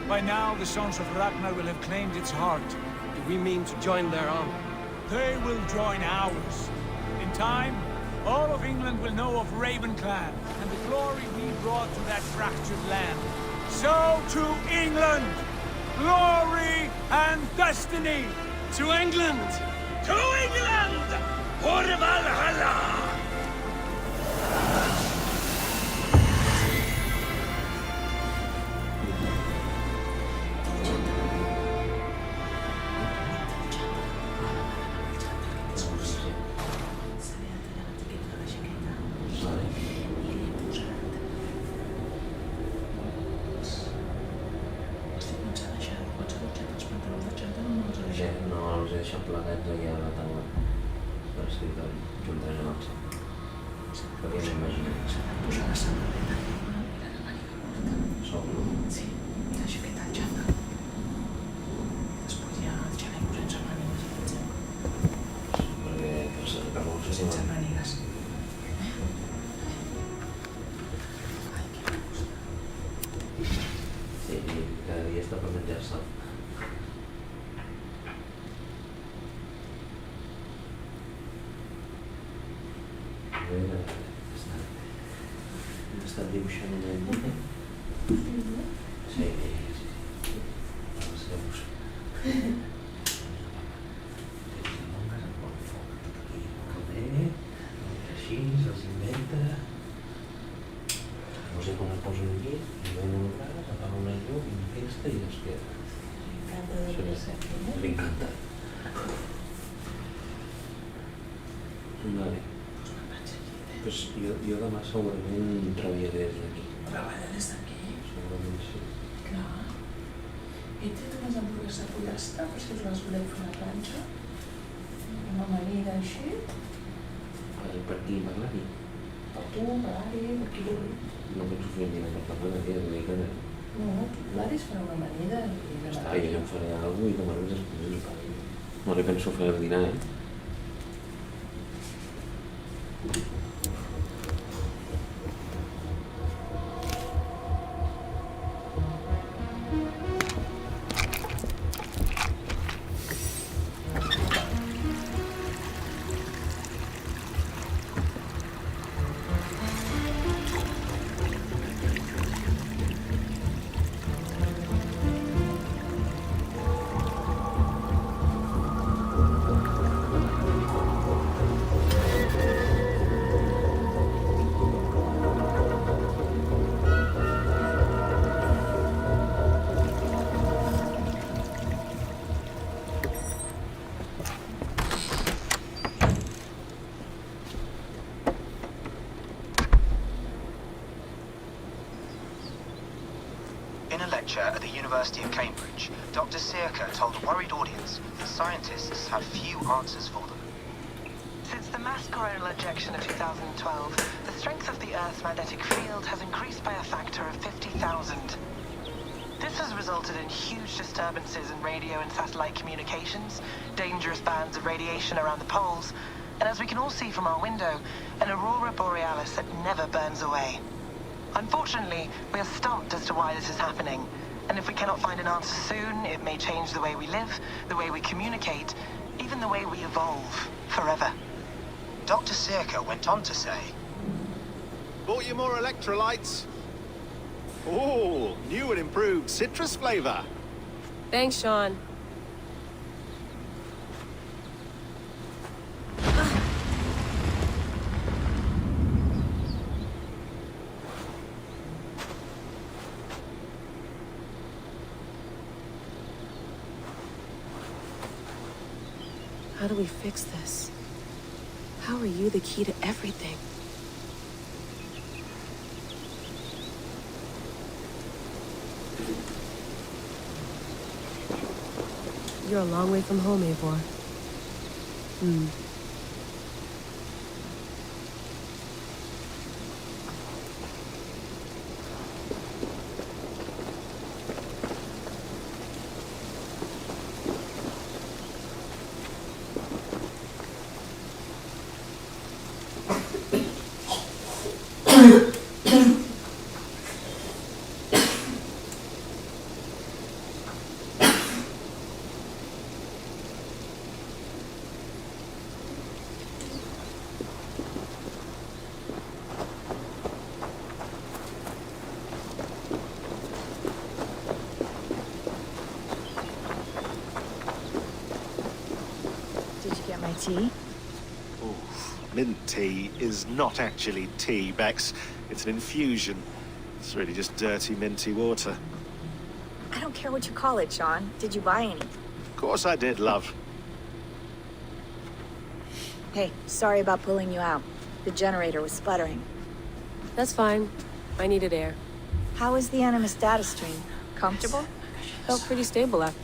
Speaker 9: By now, the Sons of Ragnar will have claimed its heart.
Speaker 5: Do we mean to join their army?
Speaker 9: They will join ours. In time, all of England will know of Raven Clan and the glory we brought to that fractured land. So to England! Glory and destiny!
Speaker 5: To England!
Speaker 18: To England! For Valhala!
Speaker 3: No, els he deixat plegats allà a la taula per escritori, juntament amb el sac. Perquè m'imagino.
Speaker 22: Posar la samarreta i la màniga curta.
Speaker 3: Soplo.
Speaker 22: Sí, i la jaqueta al xandall. Després ja el xaleco sense mànigues, per exemple.
Speaker 3: Perquè per no sé
Speaker 22: sense mànigues.
Speaker 3: Sí, cada dia està per menjar-se'l. Està dibuixant una mica. Sí, sí. Els seus. Així, se'ls inventa. No sé com el posen aquí, i ven un braç, apaga una llum, una festa i es queda.
Speaker 22: M'encanta de pressa.
Speaker 3: M'encanta. Vale. Pues jo demà segurament treballaré des d'aquí.
Speaker 22: Treballa des d'aquí?
Speaker 3: Segurament sí.
Speaker 22: Clar. He tret unes hamburgues de pollastre, per si us les voleu fer a la planxa. Una amanida així.
Speaker 3: Per qui? Per l'Ari?
Speaker 22: Per tu, per l'Ari, per qui vulgui.
Speaker 3: No penso fer ni per la mare, vull dir que no.
Speaker 22: No, l'Ari es farà una amanida i la
Speaker 3: Està, jo em faré alguna cosa i demà només es posi el pa. No li penso fer el dinar,
Speaker 23: In a lecture at the University of Cambridge, Dr. Sirka told a worried audience that scientists have few answers for them.
Speaker 24: Since the mass coronal ejection of 2012, the strength of the Earth's magnetic field has increased by a factor of 50,000. This has resulted in huge disturbances in radio and satellite communications, dangerous bands of radiation around the poles, and as we can all see from our window, an aurora borealis that never burns away. Unfortunately, we are stumped as to why this is happening, and if we cannot find an answer soon, it may change the way we live, the way we communicate, even the way we evolve, forever.
Speaker 23: Dr. Sirka went on to say,
Speaker 6: Bought you more electrolytes? Oh, new and improved citrus flavor.
Speaker 25: Thanks, Sean. How do we fix this? How are you the key to everything? You're a long way from home, Eivor.
Speaker 19: Tea?
Speaker 6: Oh, mint tea is not actually tea, Bex. It's an infusion. It's really just dirty, minty water.
Speaker 19: I don't care what you call it, Sean. Did you buy any?
Speaker 6: Of course I did, love.
Speaker 19: Hey, sorry about pulling you out. The generator was sputtering.
Speaker 25: That's fine. I needed air.
Speaker 19: How was the Animus data stream? Comfortable?
Speaker 25: Felt pretty stable after.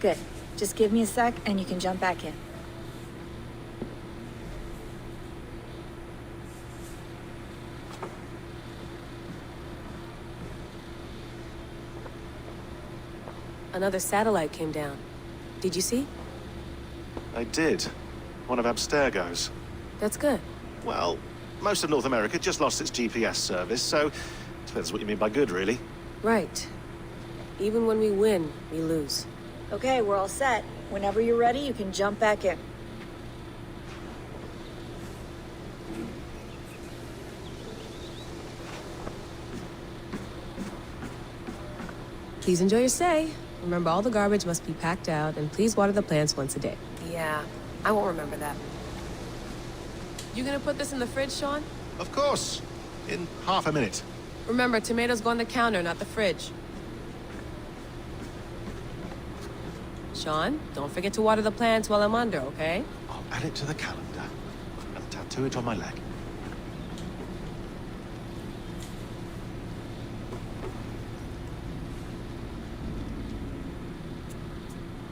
Speaker 19: Good. Just give me a sec and you can jump back in.
Speaker 25: Another satellite came down. Did you see?
Speaker 6: I did. One of Abstergo's.
Speaker 25: That's good.
Speaker 6: Well, most of North America just lost its GPS service, so depends what you mean by good, really.
Speaker 25: Right. Even when we win, we lose.
Speaker 19: Okay, we're all set. Whenever you're ready, you can jump back in.
Speaker 25: Please enjoy your stay. Remember, all the garbage must be packed out, and please water the plants once a day. Yeah, I won't remember that. You gonna put this in the fridge, Sean?
Speaker 6: Of course. In half a minute.
Speaker 25: Remember, tomatoes go on the counter, not the fridge. Sean, don't forget to water the plants while I'm under, okay?
Speaker 6: I'll add it to the calendar and tattoo it on my leg.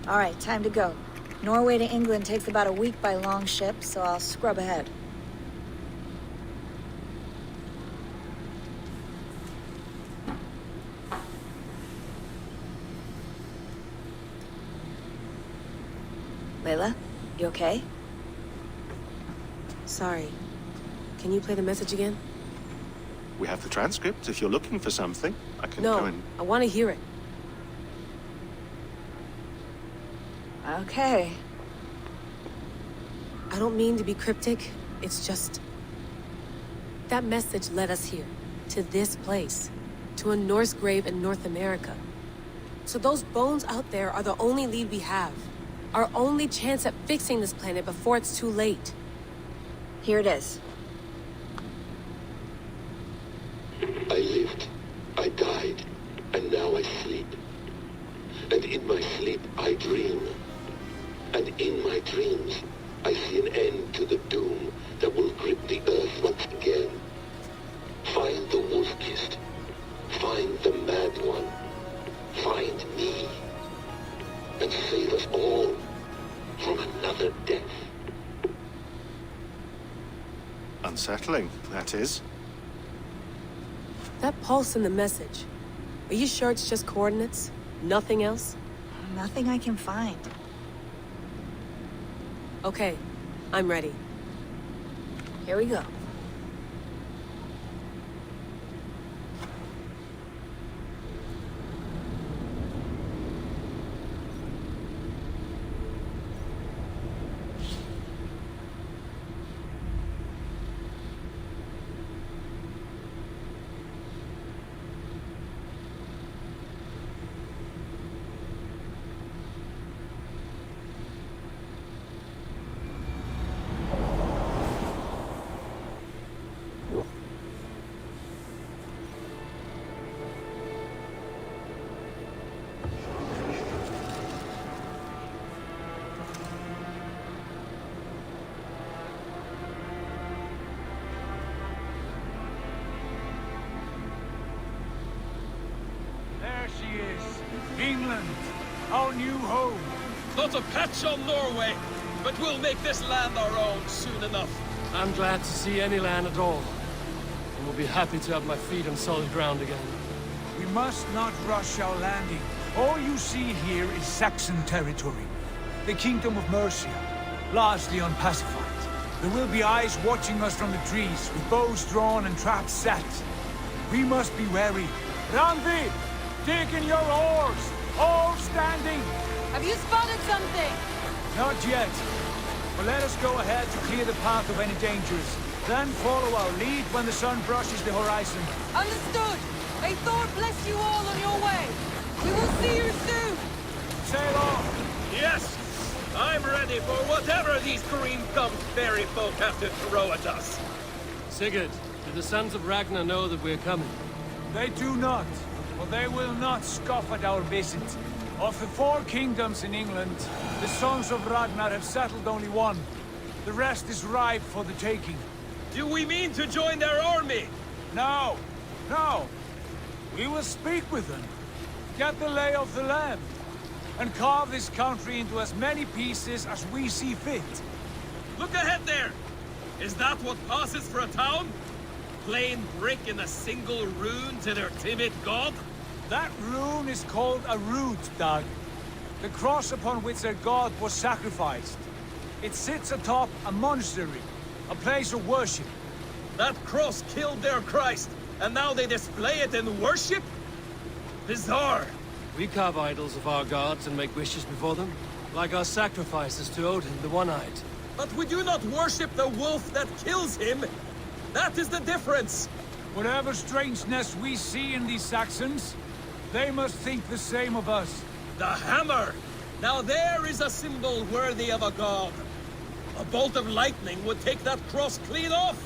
Speaker 19: All right, time to go. Norway to England takes about a week by long ship, so I'll scrub ahead. Layla, you okay?
Speaker 25: Sorry. Can you play the message again?
Speaker 6: We have the transcript. If you're looking for something, I can
Speaker 25: No,
Speaker 6: go and...
Speaker 25: I want to hear it.
Speaker 19: Okay.
Speaker 25: I don't mean to be cryptic. It's just... that message led us here. To this place. To a Norse grave in North America. So those bones out there are the only lead we have. Our only chance at fixing this planet before it's too late.
Speaker 19: Here it is.
Speaker 2: I lived, I died, and now I sleep. And in my sleep I dream. And in my dreams I see an end to the doom that will grip the earth once again. Find the wolf-kissed. Find the mad one. Find me. And save us all from another death.
Speaker 6: Unsettling, that is.
Speaker 25: That pulse in the message. Are you sure it's just coordinates? Nothing else?
Speaker 19: Nothing I can find.
Speaker 25: Okay, I'm ready.
Speaker 19: Here we go.
Speaker 9: There she is. England, our new home.
Speaker 18: Not a patch on Norway, but we'll make this land our own soon enough.
Speaker 5: I'm glad to see any land at all. And will be happy to have my feet on solid ground again.
Speaker 9: We must not rush our landing. All you see here is Saxon territory. The Kingdom of Mercia, largely unpacified. There will be eyes watching us from the trees, with bows drawn and traps set. We must be wary. Randvi, dig in your oars! All standing!
Speaker 20: Have you spotted something?
Speaker 9: Not yet. But let us go ahead to clear the path of any dangers. Then follow our lead when the sun brushes the horizon.
Speaker 20: Understood. May Thor bless you all on your way. We will see you soon.
Speaker 9: Sail on.
Speaker 18: Yes, I'm ready for whatever these green-thumbed fairy folk have to throw at us.
Speaker 5: Sigurd, do the sons of Ragnar know that we're coming?
Speaker 9: They do not, but they will not scoff at our visit. Of the 4 kingdoms in England, the sons of Ragnar have settled only one. The rest is ripe for the taking.
Speaker 18: Do we mean to join their army?
Speaker 9: No, no. We will speak with them, get the lay of the land, and carve this country into as many pieces as we see fit.
Speaker 18: Look ahead there! Is that what passes for a town? Plain brick in a single rune to their timid god?
Speaker 9: That rune is called a root, Dag. The cross upon which their god was sacrificed. It sits atop a monastery, a place of worship.
Speaker 18: That cross killed their Christ, and now they display it in worship? Bizarre.
Speaker 5: We carve idols of our gods and make wishes before them, like our sacrifices to Odin, the One-Eyed.
Speaker 18: But we do not worship the wolf that kills him. That is the difference.
Speaker 9: Whatever strangeness we see in these Saxons, they must think the same of us.
Speaker 18: The hammer! Now there is a symbol worthy of a god. A bolt of lightning would take that cross clean off.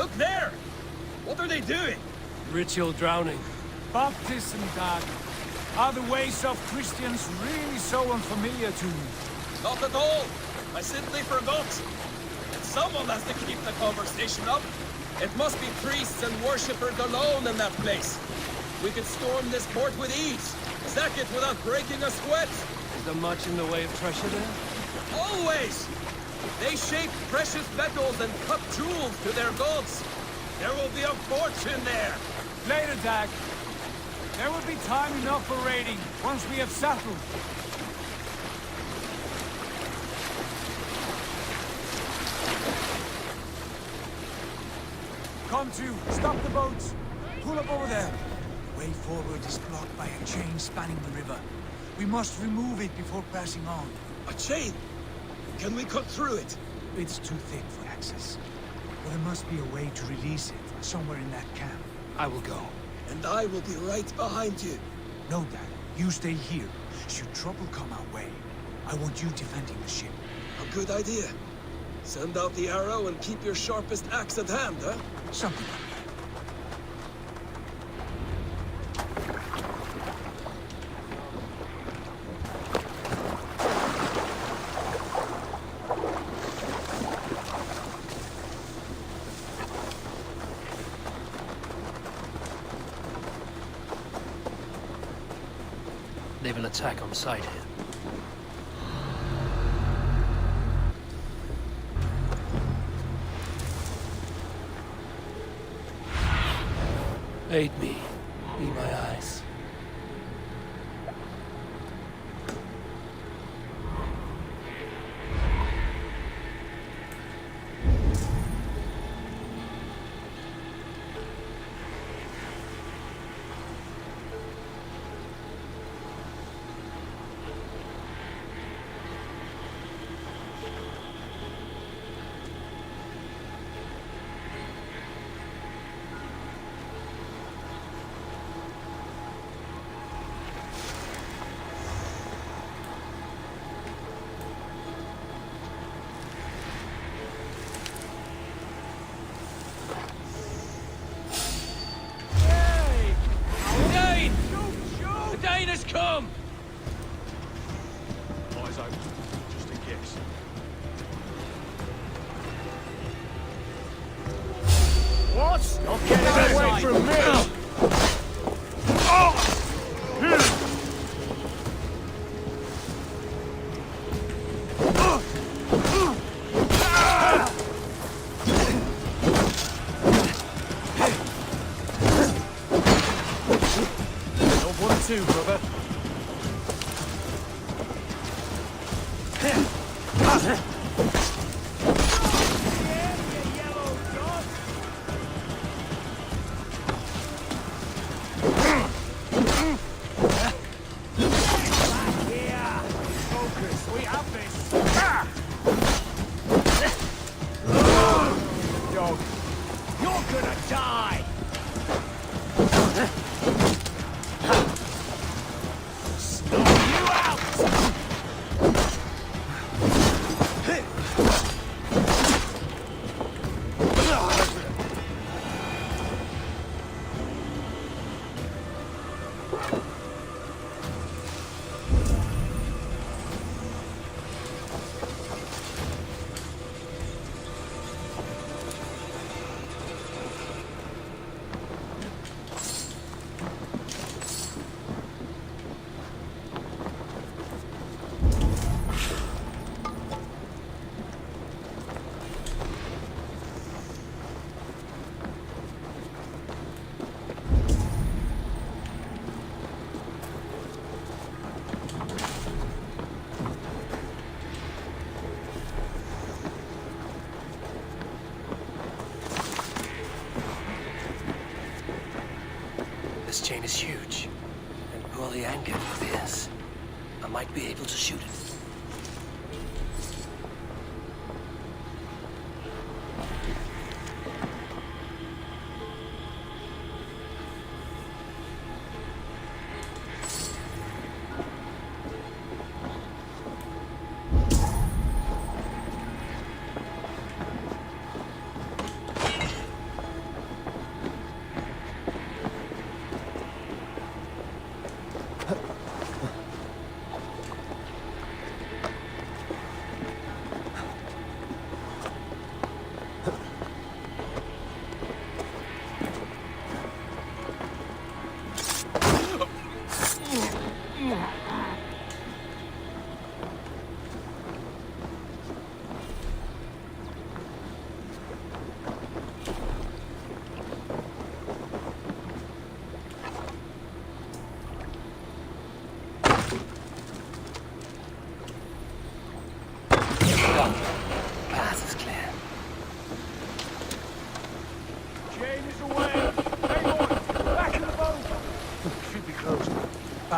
Speaker 18: Look there! What are they doing?
Speaker 5: Ritual drowning.
Speaker 9: Baptism, Dad. Are the ways of Christians really so unfamiliar to you?
Speaker 18: Not at all. I simply forgot. And someone has to keep the conversation up. It must be priests and worshippers alone in that place. We could storm this port with ease. Sack it without breaking a sweat.
Speaker 5: Is there much in the way of treasure there?
Speaker 18: Always! They shape precious metals and cut jewels to their gods. There will be a fortune there.
Speaker 9: Later, Dag. There will be time enough for raiding once we have settled. Come to, stop the boats. Pull up over there. The way forward is blocked by a chain spanning the river. We must remove it before passing on.
Speaker 18: A chain? Can we cut through it?
Speaker 9: It's too thick for access. But there must be a way to release it somewhere in that camp.
Speaker 5: I will go.
Speaker 18: And I will be right behind you.
Speaker 9: No, Dad. You stay here. Should trouble come our way, I want you defending the ship.
Speaker 18: A good idea. Send out the arrow and keep your sharpest axe at hand, huh?
Speaker 9: Something like that.
Speaker 5: Naval attack on sight here. Aid me. Be my eyes.
Speaker 18: Come!
Speaker 9: Eyes open, just in case.
Speaker 18: What? Not getting away from me!
Speaker 8: Two, brother.
Speaker 5: This chain is huge, and poorly anchored with this. I might be able to shoot it.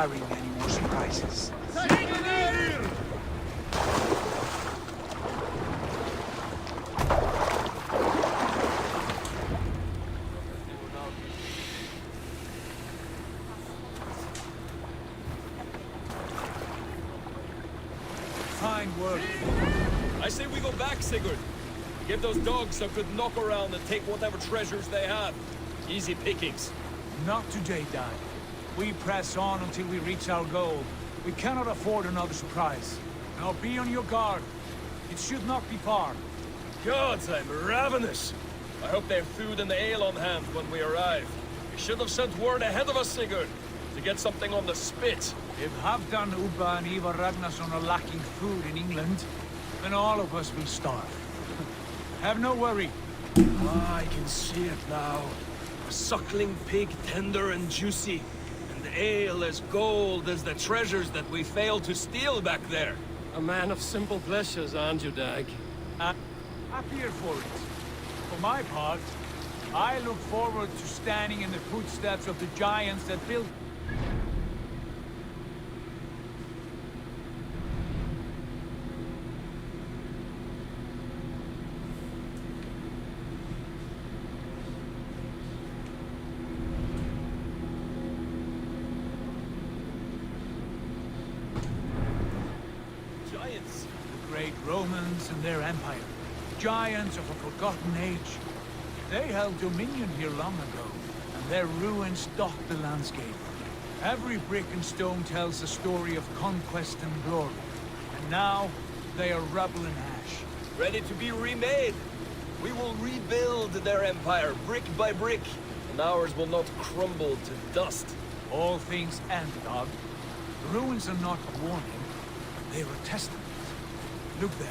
Speaker 9: carrying any more surprises. Fine work.
Speaker 18: I say we go back, Sigurd. Give those dogs a good knock around and take whatever treasures they have. Easy pickings.
Speaker 9: Not today, Dad. We press on until we reach our goal. We cannot afford another surprise. Now be on your guard. It should not be far.
Speaker 18: Gods, I'm ravenous. I hope they have food and ale on hand when we arrive. You should have sent word ahead of us, Sigurd, to get something on the spit.
Speaker 9: If Halfdan, Ubba and Ivar Ragnarsson are lacking food in England, then all of us will starve. Have no worry.
Speaker 18: Ah, I can see it now. A suckling pig, tender and juicy. And the ale as gold as the treasures that we failed to steal back there.
Speaker 5: A man of simple pleasures, aren't you, Dag?
Speaker 9: Happier for it. For my part, I look forward to standing in the footsteps of the giants that built...
Speaker 18: Giants?
Speaker 9: The great Romans and their empire. Giants of a forgotten age. They held dominion here long ago, and their ruins dot the landscape. Every brick and stone tells a story of conquest and glory. And now, they are rubble and ash.
Speaker 18: Ready to be remade. We will rebuild their empire brick by brick, and ours will not crumble to dust.
Speaker 9: All things end, Dog. The ruins are not a warning. They are a testament. Look there,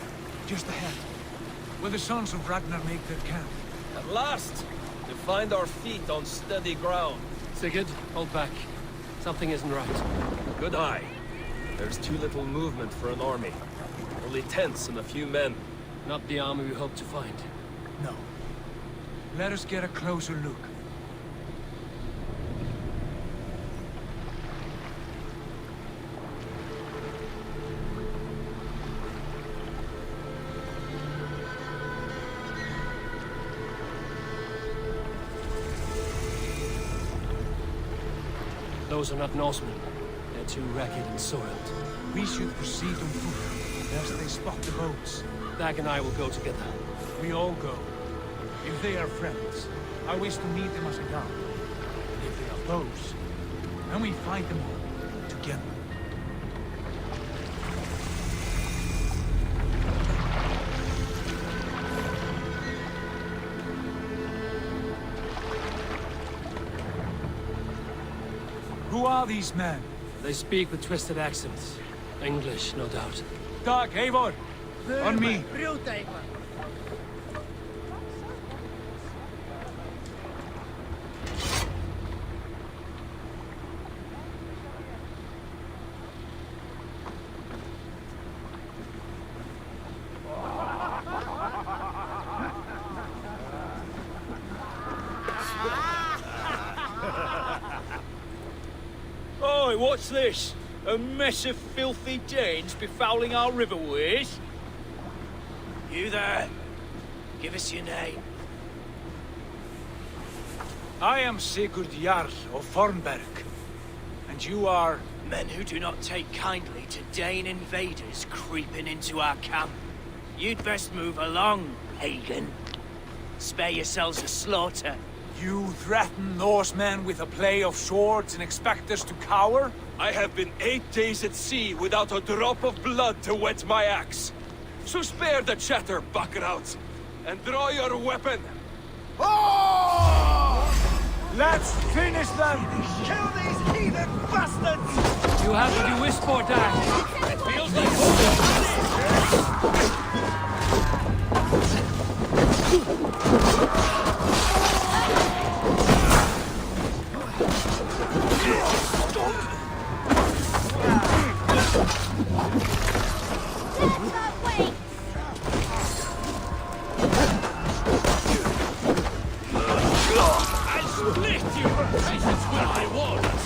Speaker 9: just ahead, where the sons of Ragnar make their camp.
Speaker 18: At last, to find our feet on steady ground.
Speaker 5: Sigurd, hold back. Something isn't right.
Speaker 18: Good eye. There's too little movement for an army. Only tents and a few men.
Speaker 5: Not the army we hope to find.
Speaker 9: No. Let us get a closer look.
Speaker 5: Those are not Norsemen. They're too ragged and soiled.
Speaker 9: We should proceed on foot, lest they spot the boats.
Speaker 5: Dag and I will go together.
Speaker 9: We all go. If they are friends, I wish to meet them as a guard. If they are foes, then we fight them all, together. Who are these men?
Speaker 5: They speak with twisted accents. English, no doubt.
Speaker 9: Dag, Eivor! On me!
Speaker 10: Oi, what's this? A mess of filthy Danes befouling our riverways?
Speaker 1: You there? Give us your name.
Speaker 9: I am Sigurd Jarl of Fornberg. And you are...
Speaker 1: Men who do not take kindly to Dane invaders creeping into our camp. You'd best move along, pagan. Spare yourselves a slaughter.
Speaker 9: You threaten Norsemen with a play of swords and expect us to cower?
Speaker 18: I have been 8 days at sea without a drop of blood to wet my axe. So spare the chatter, Buckerout, and draw your weapon.
Speaker 9: Oh! Let's finish them!
Speaker 1: Kill these heathen bastards!
Speaker 5: You have to do whisper, Dag.
Speaker 18: It feels like
Speaker 1: I'll split you! Patience will reward us!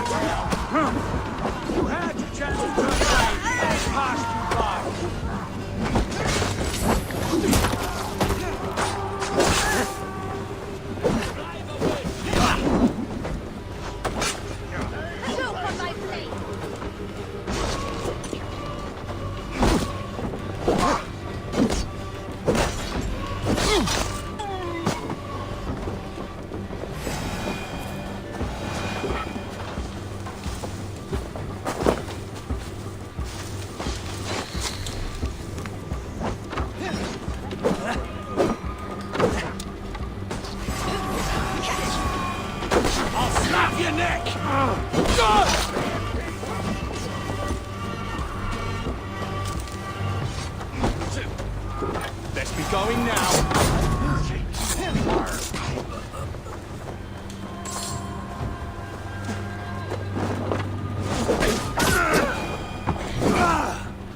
Speaker 9: You had your chance to turn right, and it passed you by.
Speaker 10: Let's be going now.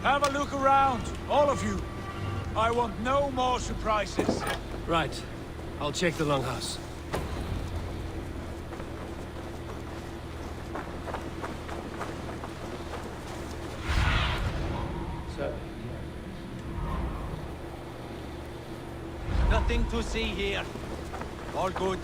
Speaker 9: Have a look around, all of you. I want no more surprises.
Speaker 5: Right. I'll check the longhouse.
Speaker 10: Nothing to see here. All good.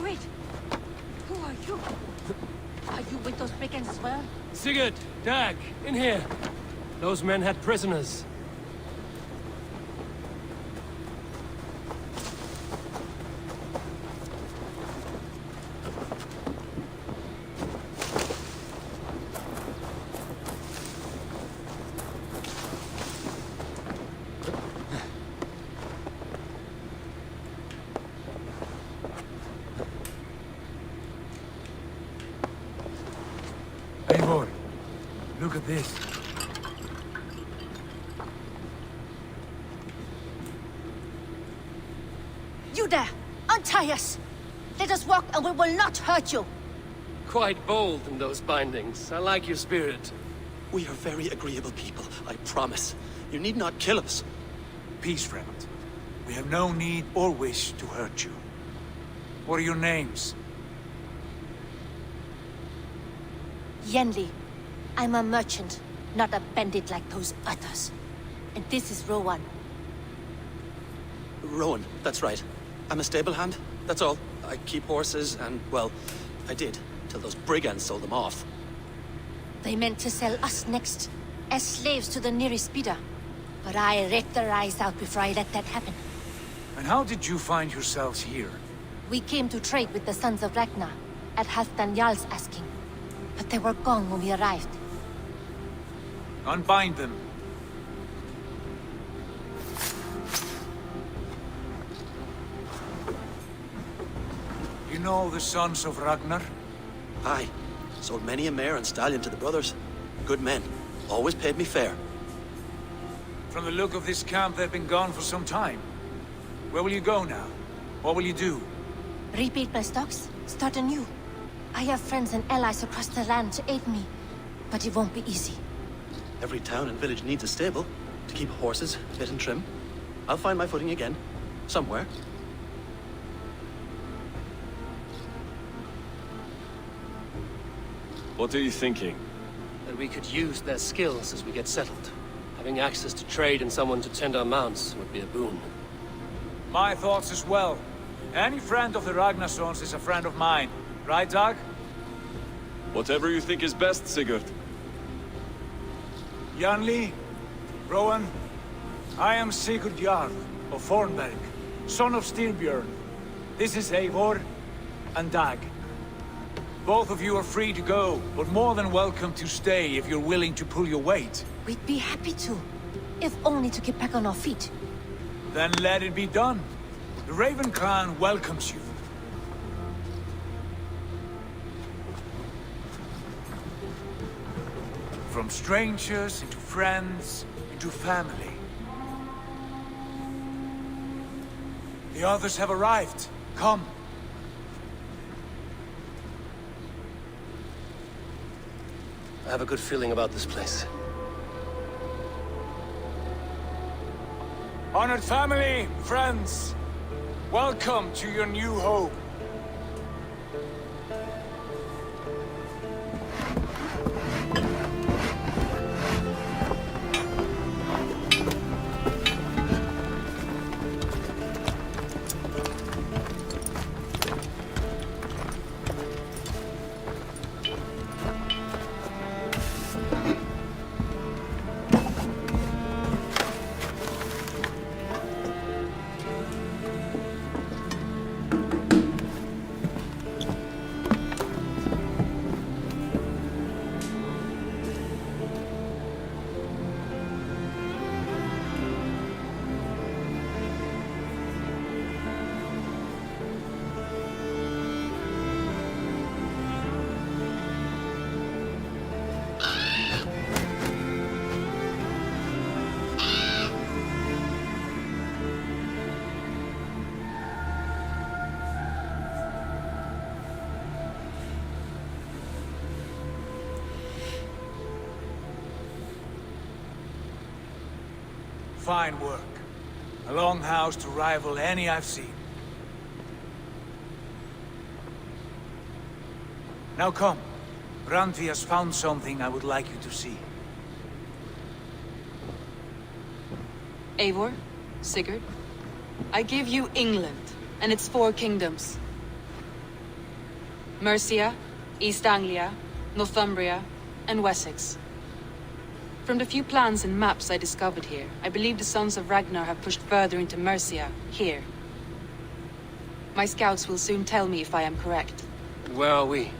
Speaker 7: Wait! Who are you? Are you with those brigands as well?
Speaker 5: Sigurd! Dag! In here! Those men had prisoners.
Speaker 9: Eivor, look at this.
Speaker 7: You there! Untie us! Let us walk and we will not hurt you!
Speaker 5: Quite bold in those bindings. I like your spirit.
Speaker 13: We are very agreeable people, I promise. You need not kill us.
Speaker 9: Peace, friend. We have no need or wish to hurt you. What are your names?
Speaker 7: Yenli. I'm a merchant, not a bandit like those others. And this is Rowan.
Speaker 13: Rowan, that's right. I'm a stable hand, that's all. I keep horses and, well, I did, till those brigands sold them off.
Speaker 7: They meant to sell us next, as slaves to the nearest bidder. But I ripped their eyes out before I let that happen.
Speaker 9: And how did you find yourselves here?
Speaker 7: We came to trade with the Sons of Ragnar, at Halfdan Jarl's asking. But they were gone when we arrived.
Speaker 9: Unbind them. You know the Sons of Ragnar?
Speaker 13: Aye. Sold many a mare and stallion to the brothers. Good men. Always paid me fair.
Speaker 9: From the look of this camp, they've been gone for some time. Where will you go now? What will you do?
Speaker 7: Rebuild my stocks, start anew. I have friends and allies across the land to aid me, but it won't be easy.
Speaker 13: Every town and village needs a stable to keep horses fit and trim. I'll find my footing again. Somewhere.
Speaker 5: What are you thinking? That we could use their skills as we get settled. Having access to trade and someone to tend our mounts would be a boon.
Speaker 9: My thoughts as well. Any friend of the Ragnarsons is a friend of mine. Right, Dag?
Speaker 14: Whatever you think is best, Sigurd.
Speaker 9: Janli, Rowan, I am Sigurd Jarl of Fornberg, son of Styrbjörn. This is Eivor and Dag. Both of you are free to go, but more than welcome to stay if you're willing to pull your weight.
Speaker 7: We'd be happy to, if only to get back on our feet.
Speaker 9: Then let it be done. The Raven clan welcomes you. from strangers into friends into family. The others have arrived. Come.
Speaker 5: I have a good feeling about this place.
Speaker 9: Honored family, friends, welcome to your new home. Fine work. A longhouse to rival any I've seen. Now come. Randvi has found something I would like you to see.
Speaker 20: Eivor, Sigurd, I give you England and its 4 kingdoms. Mercia, East Anglia, Northumbria, and Wessex. From the few plans and maps I discovered here, I believe the Sons of Ragnar have pushed further into Mercia, here. My scouts will soon tell me if I am correct.
Speaker 5: Where are we?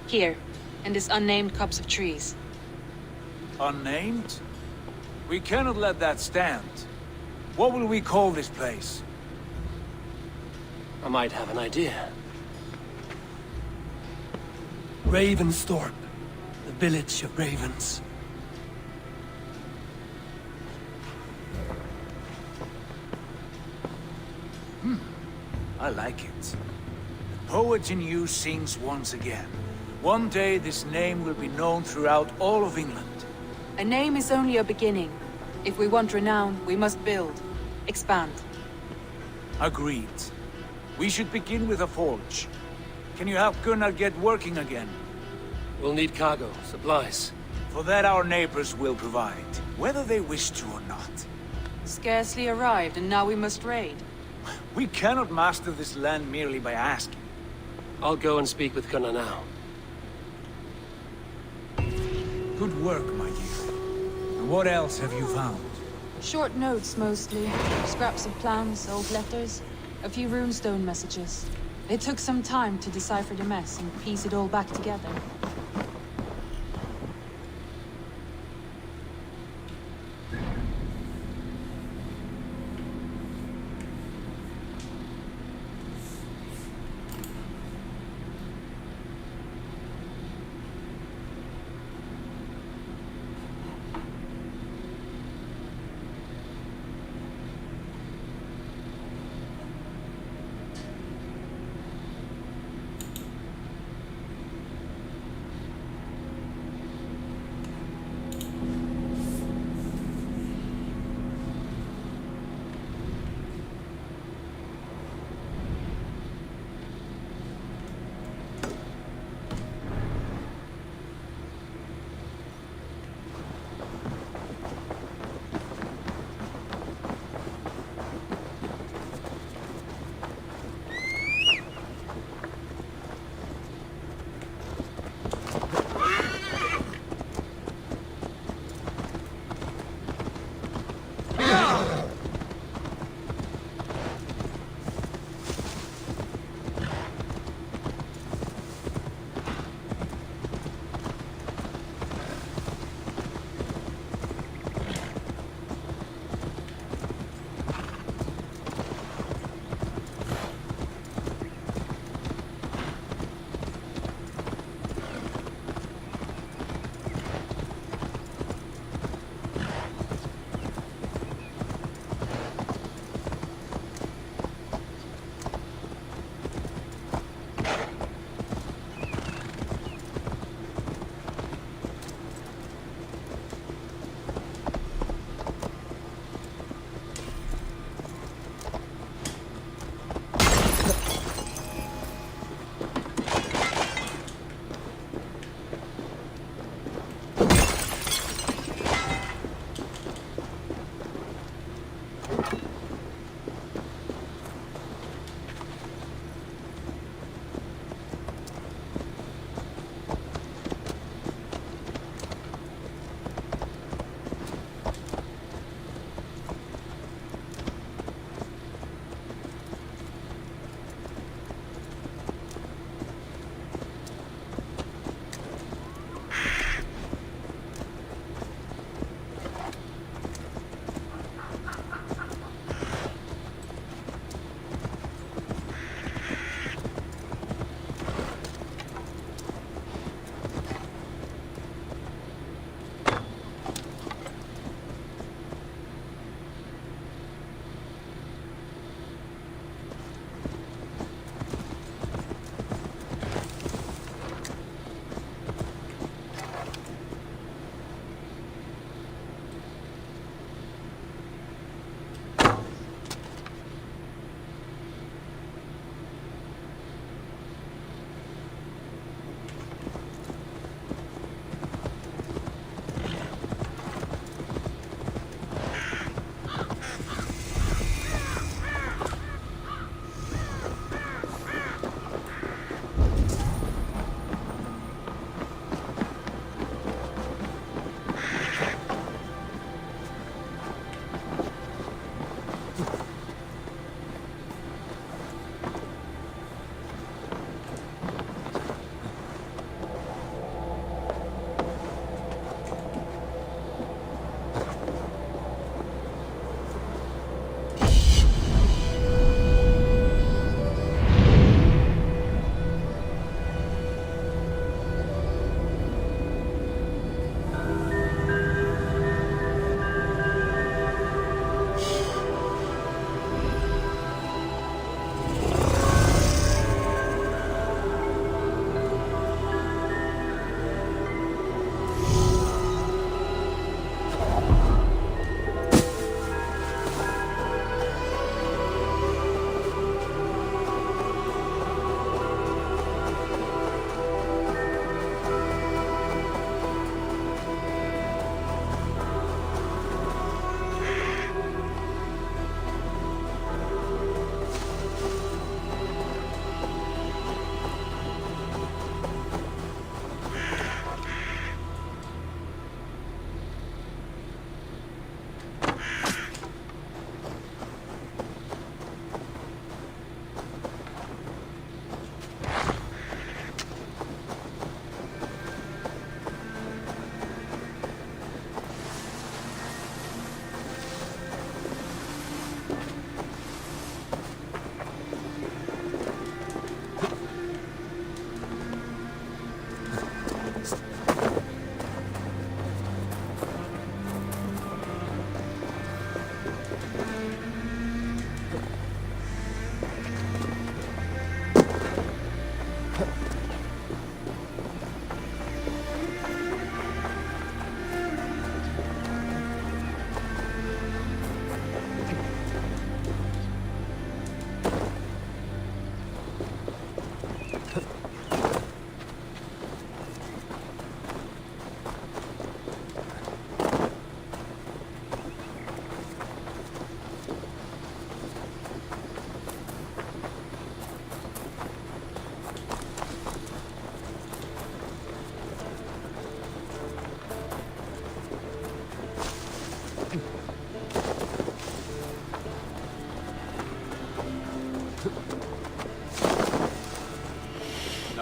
Speaker 20: Here, in this unnamed copse of trees.
Speaker 9: Unnamed? We cannot let that stand. What will we call this place?
Speaker 5: I might have an idea. Ravensthorpe. The village of ravens.
Speaker 9: I like it. The poet in you sings once again. One day this name will be known throughout all of England.
Speaker 20: A name is only a beginning. If we want renown, we must build, expand.
Speaker 9: Agreed. We should begin with a forge. Can you help Gunnar get working again?
Speaker 5: We'll need cargo, supplies.
Speaker 9: For that our neighbors will provide, whether they wish to or not.
Speaker 20: Scarcely arrived, and now we must raid.
Speaker 9: We cannot master this land merely by asking.
Speaker 5: I'll go and speak with Gunnar now.
Speaker 9: Good work, my dear. And what else have you found?
Speaker 20: Short notes, mostly. Scraps of plans, old letters, a few runestone messages. It took some time to decipher the mess and piece it all back together.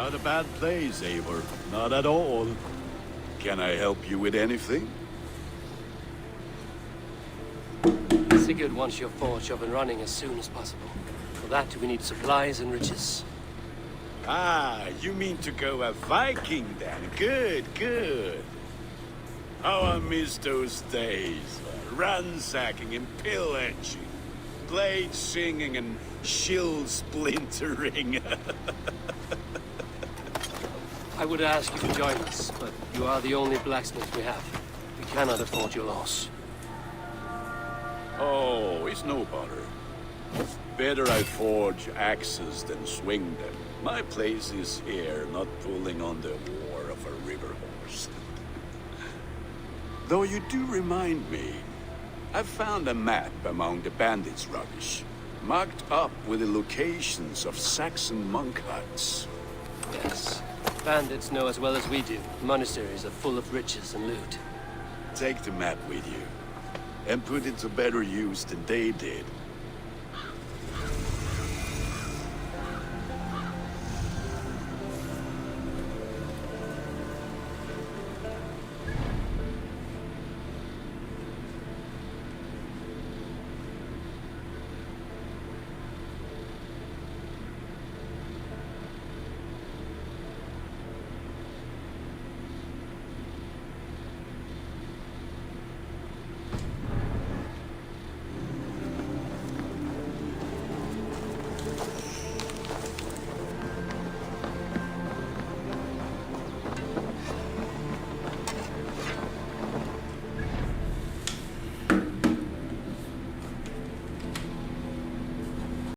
Speaker 4: Not a bad place, Eivor. Not at all. Can I help you with anything?
Speaker 5: Sigurd wants your forge up and running as soon as possible. For that, we need supplies and riches.
Speaker 4: Ah, you mean to go a Viking then? Good, good. How I miss those days. Ransacking and pillaging. Blade singing and shield splintering.
Speaker 5: I would ask you to join us, but you are the only blacksmith we have. We cannot afford your loss.
Speaker 4: Oh, it's no bother. Better I forge axes than swing them. My place is here, not pulling on the war of a river horse. Though you do remind me, I've found a map among the bandits' rubbish, marked up with the locations of Saxon monk huts.
Speaker 5: Yes. Bandits know as well as we do. Monasteries are full of riches and loot.
Speaker 4: Take the map with you, and put it to better use than they did.